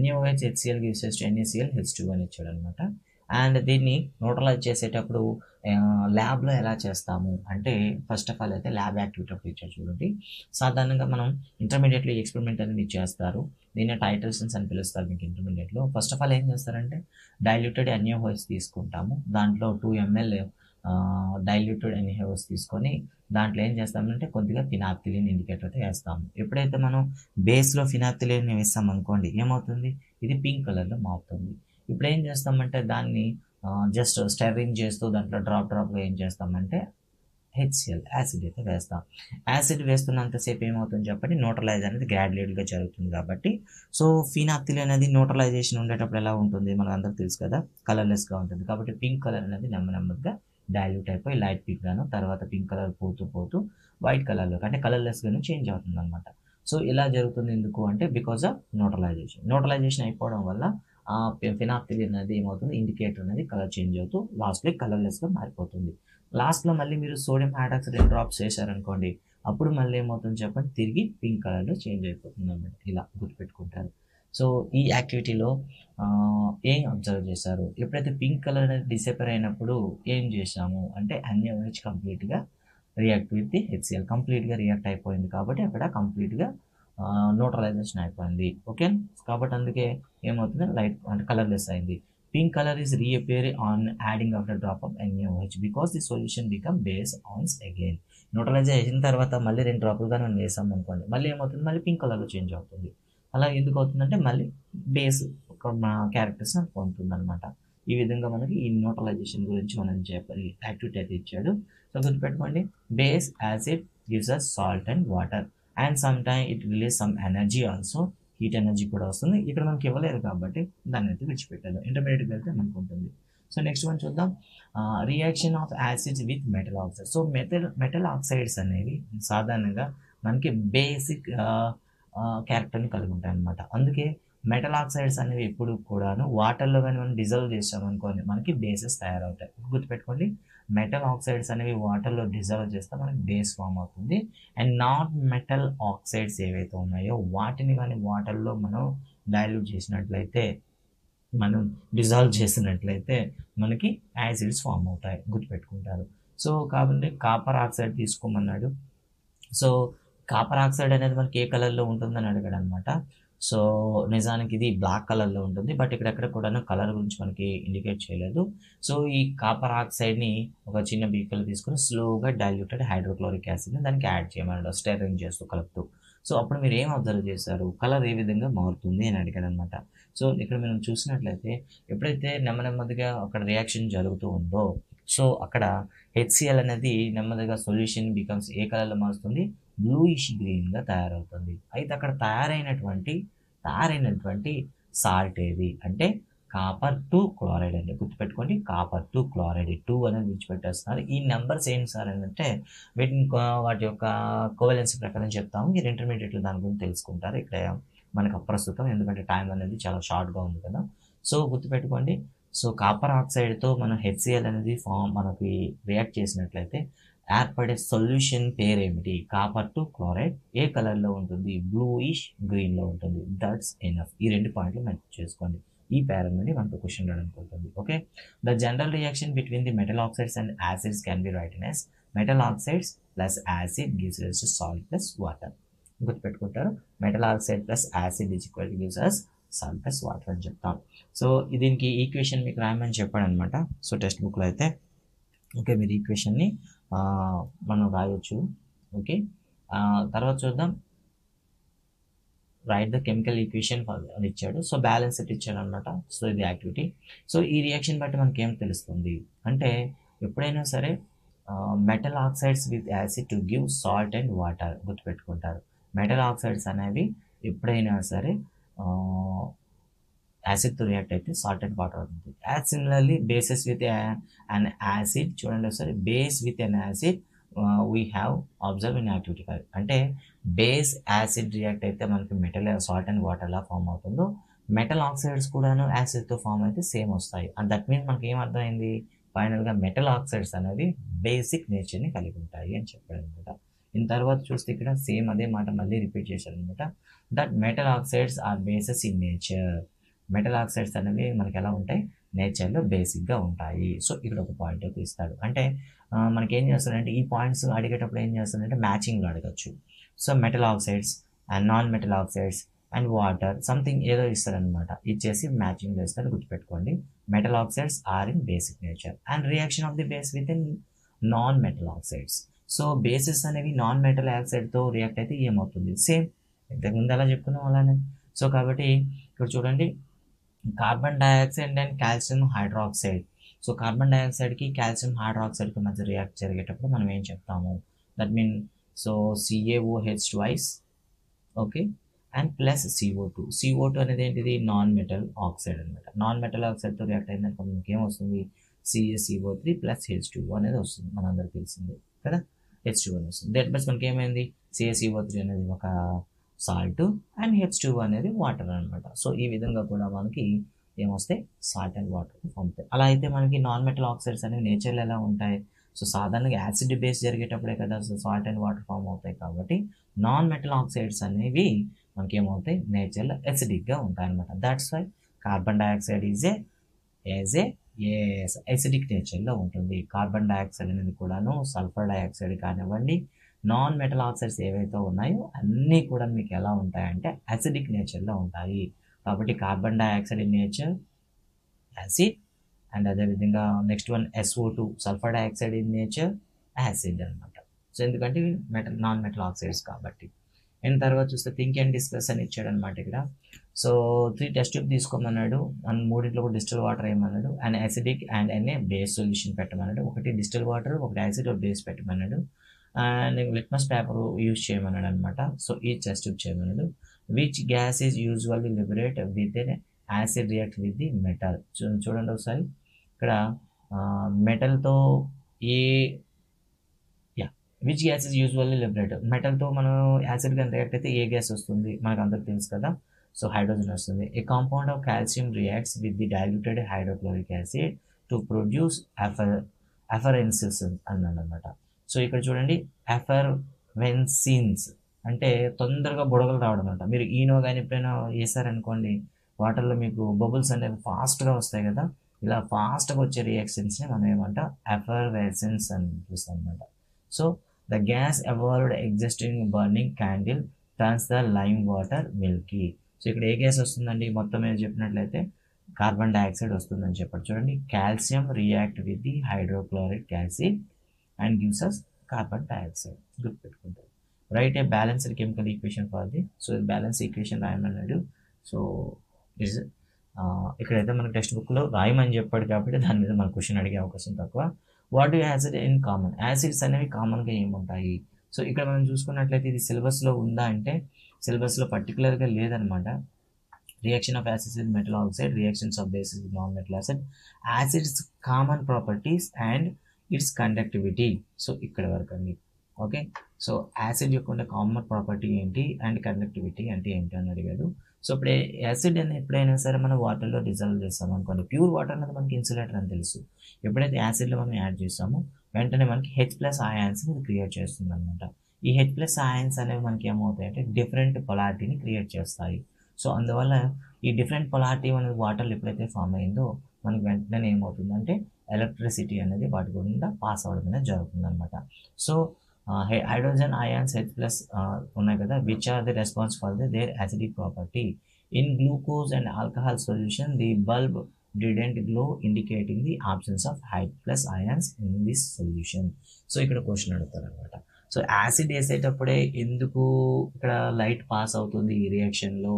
NaOH HCl gives us to NaCl H2 అని ఇచ్చాడు అనమాట. అండ్ దీన్ని న్యూట్రలైజ్ చేసేటప్పుడు ల్యాబ్లో ఎలా చేస్తాము అంటే, ఫస్ట్ ఆఫ్ ఆల్ అయితే ల్యాబ్ యాక్టివిటీ ఒకటి ఇచ్చారు చూడండి. సాధారణంగా మనం ఇంటర్మీడియట్లో ఎక్స్పెరిమెంట్ అనేది చేస్తారు, దీన్ని టైట్రేషన్స్ అని పిలుస్తారు మీకు ఇంటర్మీడియట్లో. ఫస్ట్ ఆఫ్ ఆల్ ఏం చేస్తారంటే డైల్యూటెడ్ NaOH తీసుకుంటాము, దాంట్లో 2 ml డైల్యూటెడ్ NaOH తీసుకొని దాంట్లో ఏం చేస్తామంటే కొద్దిగా ఫినాప్థిలిన్ ఇండికేటర్ అయితే వేస్తాము. ఎప్పుడైతే మనం బేస్లో ఫినాప్థిలిన్ వేస్తాం అనుకోండి, ఏమవుతుంది, ఇది పింక్ కలర్లో మారుతుంది. ఇప్పుడు ఏం చేస్తామంటే దాన్ని జస్ట్ స్టెరింగ్ చేస్తూ దాంట్లో డ్రాప్గా ఏం చేస్తామంటే HCl యాసిడ్ అయితే వేస్తాం. యాసిడ్ వేస్తున్నంతసేపు ఏమవుతుంది చెప్పండి, న్యూట్రలైజ్ అనేది గ్రాడ్యుయేట్గా జరుగుతుంది కాబట్టి. సో ఫినాప్థిలిన్ అనేది న్యూట్రలైజేషన్ ఉండేటప్పుడు ఎలా ఉంటుంది మనకు అందరికి తెలుసు కదా, కలర్లెస్గా ఉంటుంది. కాబట్టి పింక్ కలర్ అనేది నెమ్మదిగా డైల్యూట్ అయిపోయి లైట్ పింక్ గాను, తర్వాత పింక్ కలర్ పోతూ వైట్ కలర్లో అంటే కలర్లెస్గాను చేంజ్ అవుతుంది అనమాట. సో ఇలా జరుగుతుంది ఎందుకు అంటే బికాజ్ ఆఫ్ న్యూట్రలైజేషన్ అయిపోవడం వల్ల ఆ ఫినాప్థిలిన్ అనేది ఏమవుతుంది, ఇండికేటర్ అనేది కలర్ చేంజ్ అవుతూ లాస్ట్లో కలర్లెస్గా మారిపోతుంది. లాస్ట్లో మళ్ళీ మీరు సోడియం హైడ్రాక్సైడ్ డ్రాప్స్ చేశారనుకోండి, అప్పుడు మళ్ళీ ఏమవుతుంది చెప్పండి, తిరిగి పింక్ కలర్లో చేంజ్ అయిపోతుంది అన్నమాట. ఇలా గుర్తుపెట్టుకుంటారు. సో ఈ యాక్టివిటీలో ఏం అబ్జర్వ్ చేశారు, ఎప్పుడైతే పింక్ కలర్ అనేది డిసపేర్ అయినప్పుడు ఏం చేశాము అంటే NaOH కంప్లీట్గా రియాక్ట్ విత్ ది HCl కంప్లీట్గా రియాక్ట్ అయిపోయింది కాబట్టి అక్కడ కంప్లీట్గా న్యూట్రలైజేషన్ అయిపోయింది. ఓకే, కాబట్టి అందుకే ఏమవుతుంది, లైట్ అంటే కలర్లెస్ అయింది. Pink colour is reappear on adding of the drop of NaOH because the solution become base once again. Neutralize అయిన తర్వాత మళ్ళీ 2 డ్రాపులుగా మనం వేసాం అనుకోండి, మళ్ళీ ఏమవుతుంది, మళ్ళీ పింక్ కలర్లో చేంజ్ అవుతుంది. అలా ఎందుకు అవుతుందంటే మళ్ళీ బేస్ ఒక క్యారెక్టర్స్ పొందుతుంది అనమాట. ఈ విధంగా మనకి ఈ న్యూట్రలైజేషన్ గురించి మనం చెప్పాలి యాక్టివిటీ అయితే ఇచ్చాడు. సో గుర్తుపెట్టుకోండి, base acid gives us salt and water and some time it release some energy also, heat energy కూడా వస్తుంది. ఇక్కడ మనకి ఇవ్వలేదు కాబట్టి దాన్ని అయితే విడిచిపెట్టారు, ఇంటర్మీడియట్కి వెళ్తే మనకు ఉంటుంది. సో నెక్స్ట్ వన్ చూద్దాం, reaction of acids with metal oxide. So metal oxides అనేవి సాధారణంగా మనకి బేసిక్ క్యారెక్టర్ని కలిగి ఉంటాయి అన్నమాట. అందుకే మెటల్ ఆక్సైడ్స్ అనేవి ఎప్పుడు కూడాను వాటర్లో కానీ మనం డిజాల్వ్ చేసామనుకోండి మనకి బేసెస్ తయారవుతాయి. గుర్తుపెట్టుకోండి, మెటల్ ఆక్సైడ్స్ అనేవి వాటర్లో డిజాల్వ్ చేస్తే మనకి బేస్ ఫామ్ అవుతుంది. అండ్ నాన్ మెటల్ ఆక్సైడ్స్ ఏవైతే ఉన్నాయో వాటిని కానీ వాటర్లో మనం డైల్యూట్ చేసినట్లయితే, మనం డిజాల్వ్ చేసినట్లయితే మనకి యాసిడ్స్ ఫామ్ అవుతాయి, గుర్తుపెట్టుకుంటారు. సో కాబట్టి కాపర్ ఆక్సైడ్ తీసుకోమన్నాడు. సో కాపర్ ఆక్సైడ్ అనేది మనకి ఏ కలర్లో ఉంటుందని అడిగాడు అనమాట. సో నిజానికి ఇది బ్లాక్ కలర్లో ఉంటుంది, బట్ ఇక్కడెక్కడ కూడా కలర్ గురించి మనకి ఇండికేట్ చేయలేదు. సో ఈ కాపర్ ఆక్సైడ్ని ఒక చిన్న బీకర్లో తీసుకొని స్లోగా డైల్యూటెడ్ హైడ్రోక్లోరిక్ యాసిడ్ని దానికి యాడ్ చేయమన్నాడు, స్టెరింగ్ చేస్తూ కలుపుతూ. సో అప్పుడు మీరు ఏం అబ్జర్వ్ చేశారు, కలర్ ఏ విధంగా మారుతుంది అని అడిగాడు అనమాట. సో ఇక్కడ మనం చూసినట్లయితే ఎప్పుడైతే నెమ్మదిగా అక్కడ రియాక్షన్ జరుగుతూ ఉందో, సో అక్కడ HCl అనేది నెమ్మదిగా సొల్యూషన్ బికమ్స్ ఏ కలర్లో మారుతుంది, బ్లూయిష్ గ్రీన్గా తయారవుతుంది. అయితే అక్కడ తయారైనటువంటి సాల్ట్ ఏది అంటే కాపర్-2 క్లోరైడ్ అండి. గుర్తుపెట్టుకోండి, కాపర్-2 క్లోరైడ్ 2 అనేది విడిచిపెట్టేస్తున్నారు. ఈ నెంబర్స్ ఏంటి సార్ అంటే వీటిని వాటి యొక్క కోవలెన్స్ ప్రకారం చెప్తాము, మీరు ఇంటర్మీడియట్లో దాని గురించి తెలుసుకుంటారు. ఇక్కడ మనకు అప్రస్తుతం, ఎందుకంటే టైం అనేది చాలా షార్ట్గా ఉంది కదా. సో గుర్తుపెట్టుకోండి, సో కాపర్ ఆక్సైడ్తో మనం HCl అనేది మనకి రియాక్ట్ చేసినట్లయితే ఏర్పడే సొల్యూషన్ పేరేమిటి, కాపర్-2 క్లోరైడ్. ఏ కలర్లో ఉంటుంది, బ్లూయిష్ గ్రీన్లో ఉంటుంది. That's enough. ఈ 2 పాయింట్లు మెన్షన్ చేసుకోండి. ఈ పేరు నుండి మనకు క్వశ్చన్ రావడానికి ఉంటుంది. Okay, the general reaction between the metal oxides and acids can be written as metal oxides plus acid gives us salt plus water. గుర్తుపెట్టుకుంటారు, metal oxide plus acid is equal to gives us salt plus water అని చెప్తాం. So దీనికి equation మీకు రాయమని చెప్పాడు అనమాట. So text బుక్లో అయితే ఓకే, మీరు ఈక్వేషన్ని మనం రాయొచ్చు. ఓకే, తర్వాత చూద్దాం, రైట్ ద కెమికల్ ఈక్వేషన్ అని ఇచ్చాడు. సో బ్యాలెన్స్ సెట్ ఇచ్చాడు అనమాట. సో ఇది యాక్టివిటీ. సో ఈ రియాక్షన్ బట్టి మనకి ఏం తెలుస్తుంది అంటే, ఎప్పుడైనా సరే metal oxides with acid to give salt and water. గుర్తుపెట్టుకుంటారు, మెటల్ ఆక్సైడ్స్ అనేవి ఎప్పుడైనా సరే యాసిడ్తో రియాక్ట్ అయితే సాల్ట్ అండ్ వాటర్ అవుతుంది. As similarly bases with an acid చూడండి ఒకసారి, base with an acid we have observe in activity 5. అంటే బేస్ యాసిడ్ రియాక్ట్ అయితే మనకి మెటల్ సాల్ట్ అండ్ వాటర్ లా ఫామ్ అవుతుందో, మెటల్ ఆక్సైడ్స్ కూడాను యాసిడ్తో ఫామ్ అయితే సేమ్ వస్తాయి. అండ్ దట్ మీన్స్ మనకి ఏం అర్థమైంది, ఫైనల్గా మెటల్ ఆక్సైడ్స్ అనేవి బేసిక్ నేచర్ని కలిగి ఉంటాయి అని చెప్పాడు అనమాట. దీని తర్వాత చూస్తే ఇక్కడ సేమ్ అదే మాట మళ్ళీ రిపీట్ చేశారు అనమాట. That metal oxides are bases in nature. Metal oxides అనేవి మనకి ఎలా ఉంటాయి, నేచర్లో బేసిక్గా ఉంటాయి. సో ఇక్కడ ఒక పాయింట్ అయితే ఇస్తాడు. అంటే మనకి ఏం చేస్తాడంటే ఈ పాయింట్స్ అడిగేటప్పుడు ఏం చేస్తాడంటే మ్యాచింగ్లో అడగచ్చు. So metal oxides and non metal oxides and water something ఏదో ఇస్తారనమాట, ఇచ్చేసి మ్యాచింగ్లో ఇస్తాడు. గుర్తుపెట్టుకోండి, metal oxides are in basic nature and reaction of the base with in non metal oxides. So bases అనేవి నాన్ మెటల్ ఆక్సైడ్తో రియాక్ట్ అయితే ఏమవుతుంది, సేమ్ ఇంతకుముందు ఎలా చెప్పుకున్నాం అలానే. సో కాబట్టి ఇక్కడ చూడండి, carbon dioxide and calcium hydroxide. So carbon డైఆక్సైడ్కి కాల్షియం హైడ్రాక్సైడ్కి మధ్య రియాక్ట్ జరిగేటప్పుడు మనం ఏం చెప్తాము, that mean so CaOH twice, okay, and plus CO2 అనేది ఏంటిది, నాన్ మెటల్ ఆక్సైడ్ అనమాట. నాన్ మెటల్ ఆక్సైడ్తో రియాక్ట్ అయిందనుకో మనకి ఏమొస్తుంది, CaCO3 ప్లస్ H2O అనేది వస్తుంది, మనందరికి తెలిసింది కదా, H2O అని వస్తుంది. దట్ మీన్స్ మనకి ఏమైంది, CaCO3 అనేది ఒక సాల్ట్ అండ్ H2O అనేది వాటర్ అనమాట. సో ఈ విధంగా కూడా మనకి ఏమొస్తాయి, సాల్ట్ అండ్ వాటర్ ఫామ్ అవుతాయి. అలా అయితే మనకి నాన్ మెటల్ ఆక్సైడ్స్ అనేవి నేచర్లో ఎలా ఉంటాయి, సో సాధారణంగా యాసిడ్ బేస్ జరిగేటప్పుడే కదా so salt and water form అవుతాయి. కాబట్టి నాన్ మెటల్ ఆక్సైడ్స్ అనేవి మనకి ఏమవుతాయి, నేచర్లో ఎసిడిక్గా ఉంటాయి అనమాట. That's why carbon dioxide as a acidic నేచర్లో ఉంటుంది. కార్బన్ డైఆక్సైడ్ అనేది కూడాను సల్ఫర్ డైఆక్సైడ్ కానివ్వండి, నాన్ మెటల్ ఆక్సైడ్స్ ఏవైతే ఉన్నాయో అన్నీ కూడా మీకు ఎలా ఉంటాయంటే యాసిడిక్ నేచర్లో ఉంటాయి. కాబట్టి carbon dioxide in nature acid, and అదేవిధంగా next one SO2 sulphur dioxide in nature acid అనమాట. సో ఎందుకంటే నాన్ మెటల్ ఆక్సైడ్స్ కాబట్టి. అండ్ తర్వాత చూస్తే థింక్ అండ్ డిస్కస్ అని ఇచ్చాడు అనమాట ఇక్కడ. సో 3 టెస్ట్ ట్యూబ్ తీసుకోమన్నాడు, అండ్ 3 కూడా డిస్టిల్ వాటర్ వేయమన్నాడు, and acidic and base solution పెట్టమన్నాడు. ఒకటి డిస్టిల్ వాటర్, ఒకటి యాసిడ్, ఒక బేస్ పెట్టమన్నాడు. అండ్ లిట్మస్ పేపర్ యూజ్ చేయమన్నాడు అనమాట. సో ఈ టెస్ట్ ట్యూబ్ చేయమన్నాడు. Which gas is usually liberate with an acid react with the metal. చూడండి ఒకసారి ఇక్కడ మెటల్తో ఏ which gas is usually liberate. మెటల్తో మనం యాసిడ్ కానీ రియాక్ట్ అయితే ఏ గ్యాస్ వస్తుంది మనకు అందరికి తెలుసు కదా, సో హైడ్రోజన్ వస్తుంది. A compound of calcium reacts with the diluted hydrochloric acid to produce effervescence అన్నాడు అనమాట. సో ఇక్కడ చూడండి, ఎఫర్వెన్సిన్స్ అంటే తొందరగా బుడగలు రావడం అనమాట. మీరు ఈనో కానీ ఎప్పుడైనా వేసారనుకోండి, వాటర్లో మీకు బబుల్స్ అనేవి ఫాస్ట్గా వస్తాయి కదా, ఇలా ఫాస్ట్గా వచ్చే రియాక్షన్స్ని మనం ఏమంటాం, ఎఫర్వెన్సెన్స్ అని పిలుస్తాం అనమాట. So the gas evolved existing burning candle turns the lime water milky. So ఇక్కడ ఏ గ్యాస్ వస్తుందండి, మొత్తం మీద చెప్పినట్లయితే కార్బన్ డైఆక్సైడ్ వస్తుందని చెప్పాడు. చూడండి, calcium react with the hydrochloric acid and gives us carbon dioxide. గుర్తుపెట్టుకుంటారు. Write a balanced chemical equation for the. So balance equation రాయమన్నాడు. సో ఇస్ ఇక్కడైతే మనకు టెక్స్ట్ బుక్లో రాయమని చెప్పాడు కాబట్టి దాని మీద మన క్వశ్చన్ అడిగే అవకాశం తక్కువ. What do acid in common, acids అనేవి కామన్గా ఏముంటాయి. సో ఇక్కడ మనం చూసుకున్నట్లయితే ఇది సిలబస్లో ఉందా అంటే సిలబస్లో పర్టికులర్గా లేదనమాట. Reaction of acids with metal oxide, reactions of basis with non metal acid, acids common properties and it's conductivity. So ఇక్కడ వరకు అండి. ఓకే, సో యాసిడ్ యొక్క ఉన్న కామన్ ప్రాపర్టీ ఏంటి అండ్ కండక్టివిటీ అంటే ఏంటి అని అడిగాడు. సో ఇప్పుడు యాసిడ్ అని ఎప్పుడైనా సరే మనం వాటర్లో డిజాల్వ్ చేస్తాం అనుకోండి, ప్యూర్ వాటర్ అనేది మనకి ఇన్సులేటర్ అని తెలుసు. ఎప్పుడైతే యాసిడ్లో మనం యాడ్ చేస్తామో వెంటనే మనకి H+ ఆయాన్స్ ఇది క్రియేట్ చేస్తుంది అనమాట. ఈ H+ ఆయాన్స్ అనేవి మనకి ఏమవుతాయి అంటే డిఫరెంట్ పొలారిటీని క్రియేట్ చేస్తాయి. సో అందువల్ల ఈ డిఫరెంట్ పొలారిటీ అనేది వాటర్లో ఎప్పుడైతే ఫామ్ అయిందో మనకి వెంటనే ఏమవుతుందంటే ఎలక్ట్రిసిటీ అనేది వాటి గుండా పాస్ అవ్వడం అనేది జరుగుతుంది అనమాట. సో హైడ్రోజన్ అయాన్స్ H+ ఉన్నాయి కదా, which are the response for their acidic property. In glucose and alcohol solution the bulb didn't glow indicating the absence of H+ ions in this solution. So ఇక్కడ question అడుగుతారు అనమాట. So acid వేసేటప్పుడే ఎందుకు ఇక్కడ light pass అవుతుంది ఈ రియాక్షన్లో,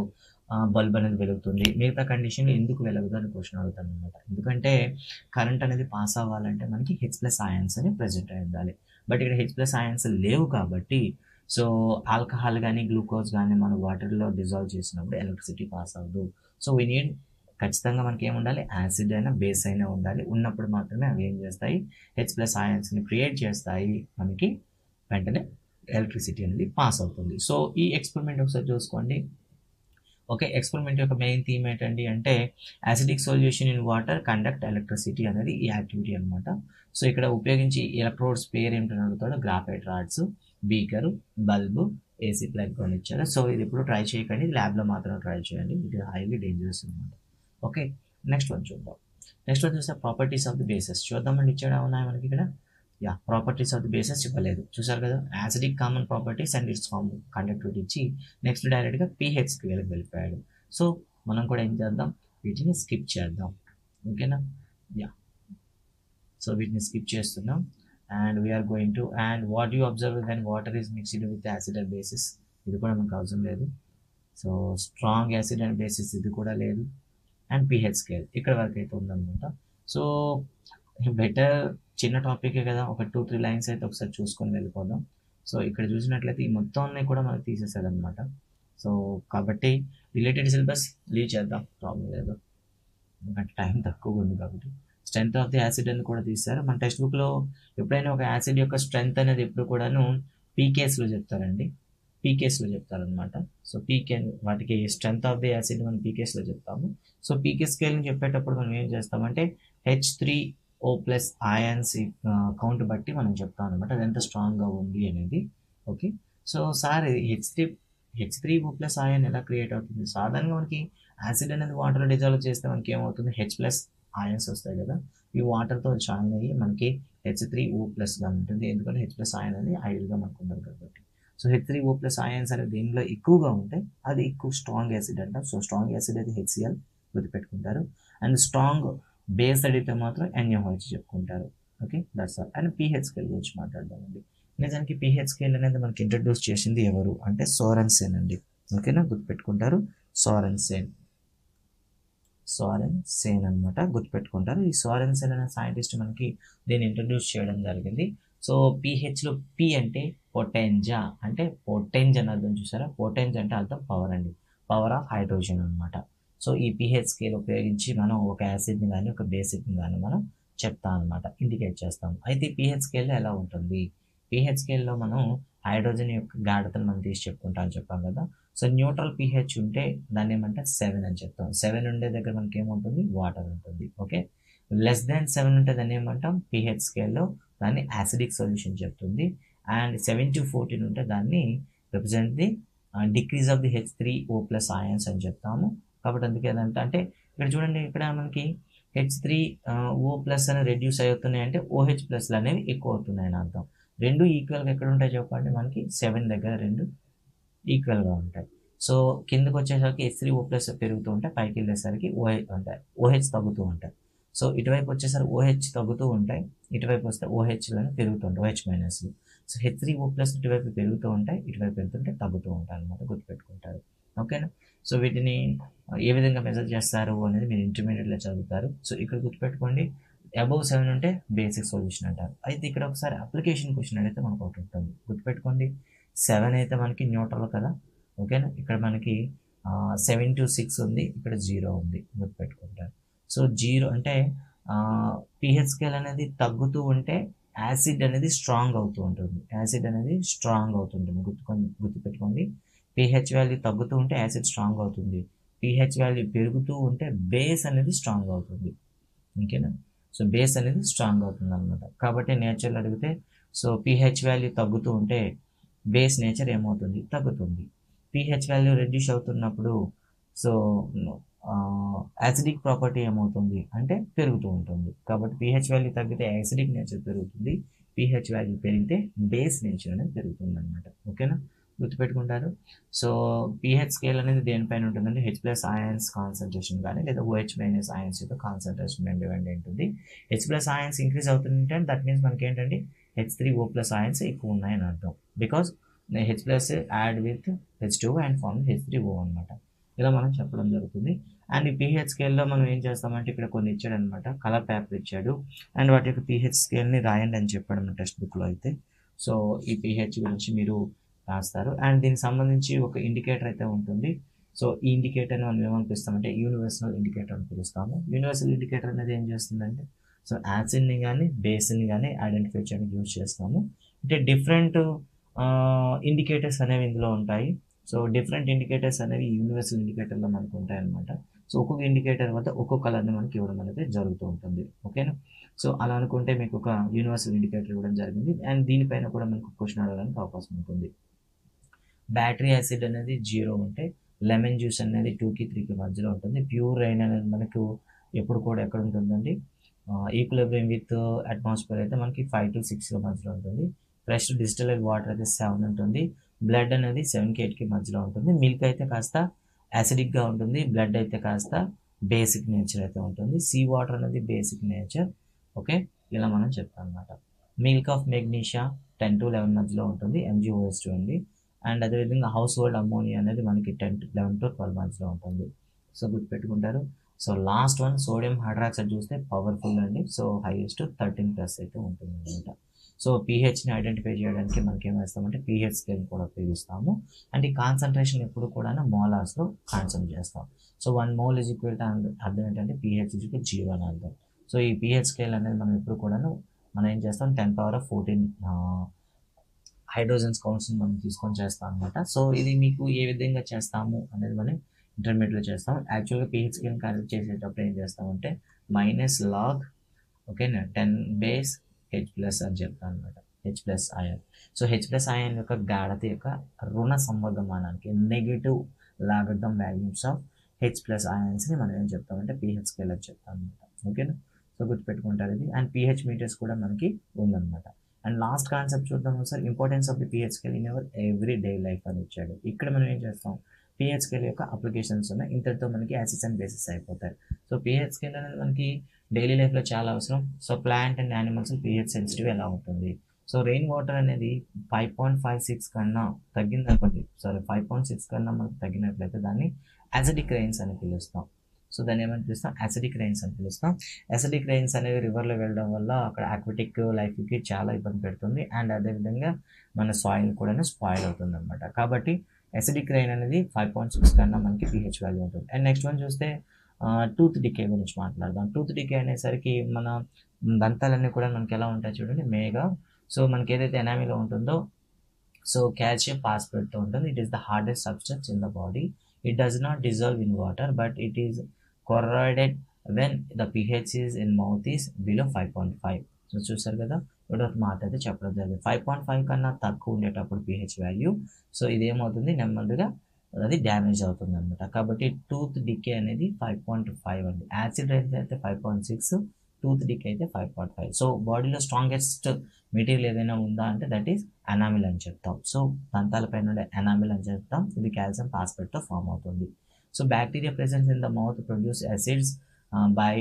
bulb అనేది వెలుగుతుంది, మిగతా కండిషన్లో ఎందుకు వెలగదు అని క్వశ్చన్ అడుగుతాను అనమాట. ఎందుకంటే కరెంట్ అనేది పాస్ అవ్వాలంటే మనకి H+ ఆయాన్స్ అని ప్రెజెంట్ అయి ఉండాలి. బట్ ఇక్కడ H+ ఆయాన్స్ లేవు కాబట్టి సో ఆల్కహాల్ కానీ గ్లూకోజ్ కానీ మన వాటర్లో డిజాల్వ్ చేసినప్పుడు ఎలక్ట్రిసిటీ పాస్ అవ్వదు. సో వీ నీడ్ ఖచ్చితంగా మనకి ఏముండాలి, యాసిడ్ అయినా బేస్ అయినా ఉండాలి. ఉన్నప్పుడు మాత్రమే అవి ఏం చేస్తాయి, H+ ఆయన్స్ని క్రియేట్ చేస్తాయి, మనకి వెంటనే ఎలక్ట్రిసిటీ అనేది పాస్ అవుతుంది. సో ఈ ఎక్స్పెరిమెంట్ ఒకసారి చూసుకోండి. ఓకే, ఎక్స్పెరిమెంట్ యొక్క మెయిన్ థీమ్ ఏంటండి అంటే acidic solution in water conduct electricity అనేది ఈ యాక్టివిటీ అనమాట. సో ఇక్కడ ఉపయోగించి ఎలక్ట్రోడ్స్ పేరు ఏంటని అడుగుతాడు, graphite rods, beaker, bulb, AC plug కొని ఇచ్చారు. సో ఇది ఇప్పుడు ట్రై చేయకండి, ల్యాబ్లో మాత్రం ట్రై చేయండి, ఇది హైలీ డేంజరస్ అనమాట. ఓకే, నెక్స్ట్ వన్ చూద్దాం. నెక్స్ట్ వన్ చూస్తే ప్రాపర్టీస్ ఆఫ్ ది బేసెస్ చూద్దామండి. ఇచ్చాడా ఉన్నాయి మనకి ఇక్కడ. Yeah, properties of the bases ఇవ్వలేదు, చూసారు కదా. Acidic common properties and its form conductivity ఇచ్చి నెక్స్ట్ డైరెక్ట్గా pH స్కేల్కి వెళ్ళిపోయాడు. సో మనం కూడా ఏం చేద్దాం, వీటిని స్కిప్ చేద్దాం. ఓకేనా. యా, సో వీటిని స్కిప్ చేస్తున్నాం. And we are going to and what you observe then water is mixed with acid and bases, ఇది కూడా మనకు అవసరం లేదు. So strong acid and bases ఇది కూడా లేదు. అండ్ pH స్కేల్ ఇక్కడ వరకు అయితే ఉందన్నమాట. సో బెటర్ చిన్న టాపికే కదా, ఒక 2-3 లైన్స్ అయితే ఒకసారి చూసుకొని వెళ్ళిపోదాం. సో ఇక్కడ చూసినట్లయితే ఈ మొత్తాన్ని కూడా మనకు తీసేసాడు అనమాట. సో కాబట్టి రిలేటెడ్ సిలబస్ లీవ్ చేద్దాం, ప్రాబ్లం లేదు, ఎందుకంటే టైం తక్కువగా ఉంది కాబట్టి. స్ట్రెంత్ ఆఫ్ ది యాసిడ్ అని కూడా తీశారు. మన టెక్స్ట్ బుక్లో ఎప్పుడైనా ఒక యాసిడ్ యొక్క స్ట్రెంత్ అనేది ఎప్పుడు కూడాను పీకేస్లో చెప్తారండి, పీకేస్లో చెప్తారనమాట. సో పీకే వాటికి స్ట్రెంత్ ఆఫ్ ది యాసిడ్ మనం పీకేస్లో చెప్తాము. సో పీకే స్కేల్ని చెప్పేటప్పుడు మనం ఏం చేస్తామంటే H3O+ ఆయన్స్ కౌంట్ బట్టి మనం చెప్తాం అనమాట, అది ఎంత స్ట్రాంగ్గా ఉంది అనేది. ఓకే, సో సార్ H3O+ ఆయన్ ఎలా క్రియేట్ అవుతుంది? సాధారణంగా మనకి యాసిడ్ అనేది వాటర్ డిజాల్వ్ చేస్తే మనకి ఏమవుతుంది, H+ ఆయన్స్ వస్తాయి కదా, ఈ వాటర్తో జాయిన్ అయ్యి మనకి H3O+గా ఉంటుంది, ఎందుకంటే H+ ఆయన్ అనేది ఐడియల్గా మనకు ఉండదు కాబట్టి. సో H3O+ ఆయన్స్ అనేది దీనిలో ఎక్కువగా ఉంటాయి, అది ఎక్కువ స్ట్రాంగ్ యాసిడ్ అంటాం. సో స్ట్రాంగ్ యాసిడ్ అయితే HCl గుర్తుపెట్టుకుంటారు, అండ్ స్ట్రాంగ్ బేస్ అడిగితే మాత్రం NaOH చెప్పుకుంటారు. Okay, that's all. And pH scale గురించి మాట్లాడదామండి. నిజానికి pH స్కేల్ అనేది మనకి ఇంట్రడ్యూస్ చేసింది ఎవరు అంటే సోరెన్సెన్ అండి. ఓకేనా, గుర్తుపెట్టుకుంటారు, సోరెన్సెన్ అనమాట, గుర్తుపెట్టుకుంటారు. ఈ సోరెన్సెన్ అనే సైంటిస్ట్ మనకి దీన్ని ఇంట్రడ్యూస్ చేయడం జరిగింది. సో pHలో P అంటే పొటెంజా, అంటే పొటెంజ్ అని అర్థం, చూసారా. పొటెంజ్ అంటే అర్థం పవర్ అండి, పవర్ ఆఫ్ హైడ్రోజన్ అనమాట. సో ఈ pH స్కేల్ ఉపయోగించి మనం ఒక యాసిడ్ని కానీ ఒక బేసిక్ని కానీ మనం చెప్తాం అనమాట, ఇండికేట్ చేస్తాం. అయితే pH స్కేల్లో ఎలా ఉంటుంది, pH స్కేల్లో మనం హైడ్రోజన్ యొక్క గాఢతను మనం తీసి చెప్పుకుంటాం అని చెప్పాం కదా. సో న్యూట్రల్ pH ఉంటే దాన్ని ఏమంటే 7 అని చెప్తాం. 7 ఉండే దగ్గర మనకి ఏముంటుంది, వాటర్ ఉంటుంది. ఓకే, లెస్ దాన్ 7 ఉంటే దాన్ని ఏమంటాం, pH స్కేల్లో దాన్ని యాసిడిక్ సొల్యూషన్ చెప్తుంది. అండ్ 7 to 14 ఉంటే దాన్ని represent the decrease of the H3O+ ఆయన్స్ అని చెప్తాము. కాబట్టి అందుకే ఏదంటే అంటే ఇక్కడ చూడండి, ఇక్కడ మనకి H3O+ అని రెడ్యూస్ అవుతున్నాయి అంటే OH+ అనేవి ఎక్కువ అవుతున్నాయి అని అర్థం. రెండు ఈక్వల్గా ఎక్కడ ఉంటాయి చెప్పండి, మనకి 7 దగ్గర రెండు ఈక్వల్గా ఉంటాయి. సో కిందకు వచ్చేసరికి H3O+ పెరుగుతూ ఉంటాయి, పైకి వెళ్ళేసరికి OH తగ్గుతూ ఉంటాయి. సో ఇటువైపు వచ్చేసరికి OH తగ్గుతూ ఉంటాయి, ఇటువైపు వస్తే OHలను పెరుగుతూ ఉంటాయి, OH-. సో H3O+ ఇటువైపు పెరుగుతూ ఉంటాయి, ఇటువైపు వెళ్తుంటే తగ్గుతూ ఉంటాయి అనమాట, గుర్తుపెట్టుకుంటారు. ఓకేనా. సో వీటిని ఏ విధంగా మెజర్ చేస్తారు అనేది మీరు ఇంటర్మీడియట్లో చదువుతారు. సో ఇక్కడ గుర్తుపెట్టుకోండి, అబౌవ్ 7 ఉంటే బేసిక్ సొల్యూషన్ అంటారు. అయితే ఇక్కడ ఒకసారి అప్లికేషన్ క్వశ్చన్ అయితే మనకు ఒకటి ఉంటుంది, గుర్తుపెట్టుకోండి. 7 అయితే మనకి న్యూట్రల్ కదా, ఓకేనా. ఇక్కడ మనకి 7 to 6 ఉంది, ఇక్కడ 0 ఉంది, గుర్తుపెట్టుకుంటారు. సో 0 అంటే pH స్కేల్ అనేది తగ్గుతూ ఉంటే యాసిడ్ అనేది స్ట్రాంగ్ అవుతూ ఉంటుంది, గుర్తుపెట్టుకోండి. pH వాల్యూ తగ్గుతూ ఉంటే యాసిడ్ స్ట్రాంగ్ అవుతుంది, pH వాల్యూ పెరుగుతూ ఉంటే బేస్ అనేది స్ట్రాంగ్ అవుతుంది. ఓకేనా. సో బేస్ అనేది స్ట్రాంగ్ అవుతుంది అనమాట. కాబట్టి నేచర్లో అడిగితే సో pH వాల్యూ తగ్గుతూ ఉంటే బేస్ నేచర్ ఏమవుతుంది, తగ్గుతుంది. pH వాల్యూ రెడ్యూస్ అవుతున్నప్పుడు సో యాసిడిక్ ప్రాపర్టీ ఏమవుతుంది అంటే పెరుగుతూ ఉంటుంది. కాబట్టి pH వాల్యూ తగ్గితే యాసిడిక్ నేచర్ పెరుగుతుంది, pH వాల్యూ పెరిగితే బేస్ నేచర్ అనేది పెరుగుతుంది అనమాట. ఓకేనా, గుర్తుపెట్టుకుంటారు. సో pH స్కేల్ అనేది దేనిపైన ఉంటుందంటే H+ ఆయన్స్ కాన్సన్ట్రేషన్ కానీ లేదా OH- ఆయన్స్ యొక్క కాన్సన్ట్రేషన్ మీద డిపెండ్ ఉంటుంది. H+ ఆయన్స్ ఇంక్రీజ్ అవుతుంటే దట్ మీన్స్ మనకి ఏంటంటే H3O+ ఆయన్స్ ఎక్కువ ఉన్నాయని అర్థం, because H+ add with H2 and form H3O అనమాట, ఇలా మనం చెప్పడం జరుగుతుంది. అండ్ ఈ pH స్కేల్లో మనం ఏం చేస్తామంటే ఇక్కడ కొన్ని ఇచ్చాడు అనమాట, కలర్ పేపర్ ఇచ్చాడు, అండ్ వాటి యొక్క pH స్కేల్ని రాయండి అని చెప్పాడు మన టెక్స్ట్ బుక్లో అయితే. సో ఈ pH గురించి మీరు రాస్తారు. అండ్ దీనికి సంబంధించి ఒక ఇండికేటర్ అయితే ఉంటుంది. సో ఈ ఇండికేటర్ని మనం ఏమని పిలుస్తామంటే యూనివర్సల్ ఇండికేటర్ అని పిలుస్తాము. యూనివర్సల్ ఇండికేటర్ అనేది ఏం చేస్తుందంటే సో యాసిడ్ని కానీ బేస్ని కానీ ఐడెంటిఫై చేయడానికి యూజ్ చేస్తాము. అంటే డిఫరెంట్ ఇండికేటర్స్ అనేవి ఇందులో ఉంటాయి. సో డిఫరెంట్ ఇండికేటర్స్ అనేవి యూనివర్సల్ ఇండికేటర్లో మనకు ఉంటాయి అన్నమాట. సో ఒక్కొక్క ఇండికేటర్ వద్ద ఒక్కొక్క కలర్ని మనకి ఇవ్వడం అనేది జరుగుతూ ఉంటుంది. ఓకేనా. సో అలా అనుకుంటే మీకు ఒక యూనివర్సల్ ఇండికేటర్ ఇవ్వడం జరిగింది. అండ్ దీనిపైన కూడా మనకు క్వశ్చన్ అడగడానికి అవకాశం ఉంటుంది. బ్యాటరీ యాసిడ్ అనేది 0 ఉంటే లెమన్ జ్యూస్ అనేది 2కి 3కి మధ్యలో ఉంటుంది. ప్యూర్ రైన్ అనేది మనకు ఎప్పుడు కూడా ఎక్కడ ఉంటుందండి, ఈక్విలిబ్రియం విత్ అట్మాస్ఫియర్ అయితే మనకి 5 to 6 మధ్యలో ఉంటుంది. ఫ్రెష్ డిస్టిల్డ్ వాటర్ అయితే 7 ఉంటుంది. బ్లడ్ అనేది 7కి 8కి మధ్యలో ఉంటుంది. మిల్క్ అయితే కాస్త యాసిడిక్గా ఉంటుంది. బ్లడ్ అయితే కాస్త బేసిక్ నేచర్ అయితే ఉంటుంది. సీ వాటర్ అనేది బేసిక్ నేచర్. ఓకే, ఇలా మనం చెప్తాం అనమాట. మిల్క్ ఆఫ్ మెగ్నీషియా 10 to 11 మధ్యలో ఉంటుంది. MgOH2 అండి. అండ్ అదేవిధంగా హౌస్ హోల్డ్ అమోనియా అనేది మనకి 11 to 12 మధ్యలో ఉంటుంది. సో గుర్తుపెట్టుకుంటారు. So last one sodium hydroxide చూస్తే పవర్ఫుల్ అండి. సో హైయెస్ట్ 13+ అయితే ఉంటుంది అనమాట. సో పీహెచ్ని ఐడెంటిఫై చేయడానికి మనకి ఏం వేస్తామంటే పీహెచ్ స్కేల్ కూడా ఉపయోగిస్తాము. అండ్ ఈ కాన్సన్ట్రేషన్ ఎప్పుడు కూడా మోలార్స్లో కాన్సన్ట్రేట్ చేస్తాం. So 1 mole is equal to అర్థం ఏంటంటే పీహెచ్ ఈజ్ ఈక్వల్ 0 అని అర్థం. సో ఈ పీహెచ్ స్కేల్ అనేది మనం ఎప్పుడు కూడా మనం ఏం చేస్తాం 10^14 హైడ్రోజన్స్ కౌంట్స్ని మనం తీసుకొని చేస్తాం అనమాట. సో ఇది మీకు ఏ విధంగా చేస్తాము అనేది మనం ఇంటర్మీడియట్లో చేస్తాం. యాక్చువల్గా పీహెచ్ స్కేల్ క్యాలిక్యులేట్ చేసేటప్పుడు ఏం చేస్తామంటే -log ఓకేనా 10 బేస్ H+ అని చెప్తాను అనమాట. H+ion. సో H+ion యొక్క గాఢత యొక్క రుణ సంవర్గమానానికి నెగిటివ్ లాగర్థం వాల్యూస్ ఆఫ్ H+ionsని మనం ఏం చెప్తామంటే పీహెచ్ స్కేల్ అని చెప్తాం అనమాట. ఓకేనా. సో గుర్తుపెట్టుకుంటారు ఇది. అండ్ పీహెచ్ మీటర్స్ కూడా మనకి ఉందన్నమాట. అండ్ లాస్ట్ కాన్సెప్ట్ చూద్దాము sir, importance of the pH scale in our every day life అని ఇచ్చాడు. ఇక్కడ మనం ఏం చేస్తాం, పీహెచ్ స్కేల్ యొక్క అప్లికేషన్స్ ఉన్నాయి. ఇంతటితో మనకి యాసిడ్స్ అండ్ బేసిస్ అయిపోతాయి. సో పీహెచ్ స్కేల్ అనేది మనకి డైలీ లైఫ్లో చాలా అవసరం. So plant and animals pH sensitive ఎలా ఉంటుంది. సో రెయిన్ వాటర్ అనేది 5.56 కన్నా తగ్గిందనుకోండి, 5.6 కన్నా మనకు తగ్గినట్లయితే దాన్ని యాసిడిక్ రెయిన్స్ అని పిలుస్తాం. సో దాన్ని ఏమని పిలుస్తాం, యాసిడిక్ రెయిన్స్ అని పిలుస్తాం. యాసిడిక్ రెయిన్స్ అనేవి రివర్లో వెళ్ళడం వల్ల అక్కడ ఆక్వాటిక్ లైఫ్కి చాలా ఇబ్బంది పెడుతుంది. అండ్ అదేవిధంగా మన సాయిల్ కూడా స్పాయిల్ అవుతుంది అనమాట. కాబట్టి యాసిడిక్ రెయిన్ అనేది 5.6 కన్నా మనకి పీహెచ్ వాల్యూ ఉంటుంది. అండ్ నెక్స్ట్ వన్ చూస్తే టూత్ డికే గురించి మాట్లాడదాం. టూత్ డికే అనేసరికి మన దంతాలన్నీ కూడా మనకి ఎలా ఉంటాయి చూడండి, మేగా. సో మనకి ఏదైతే ఎనామీలో ఉంటుందో సో కాల్షియం ఫాస్ఫేట్తో ఉంటుంది. It is the hardest substance in the body. It does not dissolve in water but it is corroded when the pH is in mouth is below 5.5. So చూసారు కదా, ఒకటి మాట అయితే చెప్పడం జరిగింది. 5.5 కన్నా తక్కువ ఉండేటప్పుడు pH వాల్యూ, సో ఇదేమవుతుంది నెమ్మదిగా అది డ్యామేజ్ అవుతుంది అనమాట. కాబట్టి టూత్ డికే అనేది 5.5 అండి. యాసిడ్ రైన్స్ అయితే 5.6, టూత్ డికే అయితే 5.5. సో బాడీలో స్ట్రాంగెస్ట్ మెటీరియల్ ఏదైనా ఉందా అంటే దట్ ఈస్ ఎనామిల్ అని చెప్తాం. సో దంతాలపైన ఉండే ఎనామిల్ అని చెప్తాం. ఇది కాల్షియం ఫాస్ఫేట్తో ఫామ్ అవుతుంది. So bacteria present in the mouth produce acids by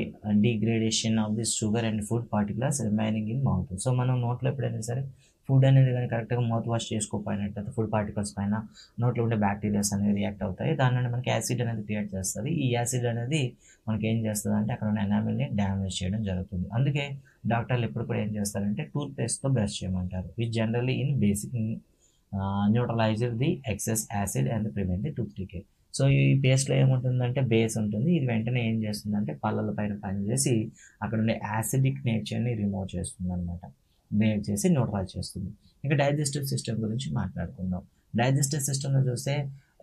degradation of the sugar and food particles remaining in mouth. So మనం నోట్లో ఎప్పుడైనా సరే ఫుడ్ అనేది కానీ కరెక్ట్గా మౌత్ వాష్ చేసుకోకపోయినట్లయితే ఫుడ్ పార్టికల్స్ పైన నోట్లో ఉండే బ్యాక్టీరియాస్ అనేవి రియాక్ట్ అవుతాయి. దాని నుండి మనకి యాసిడ్ అనేది క్రియేట్ చేస్తుంది. ఈ యాసిడ్ అనేది మనకి ఏం చేస్తుంది అంటే అక్కడ ఉన్న ఎనామిల్ని డ్యామేజ్ చేయడం జరుగుతుంది. అందుకే డాక్టర్లు ఎప్పుడు కూడా ఏం చేస్తారంటే టూత్ పేస్ట్తో బ్రష్ చేయమంటారు. Which generally in basic neutralizer the excess acid and prevent the tooth decay. So ఈ పేస్ట్లో ఏముంటుందంటే బేస్ ఉంటుంది. ఇది వెంటనే ఏం చేస్తుందంటే పళ్ళల పైన పనిచేసి అక్కడ ఉండే యాసిడిక్ నేచర్ని రిమూవ్ చేస్తుంది అనమాట. రిమూవ్ చేసి న్యూట్రలైజ్ చేస్తుంది. ఇంకా డైజెస్టివ్ సిస్టమ్ గురించి మాట్లాడుకుందాం. డైజెస్టివ్ సిస్టమ్లో చూస్తే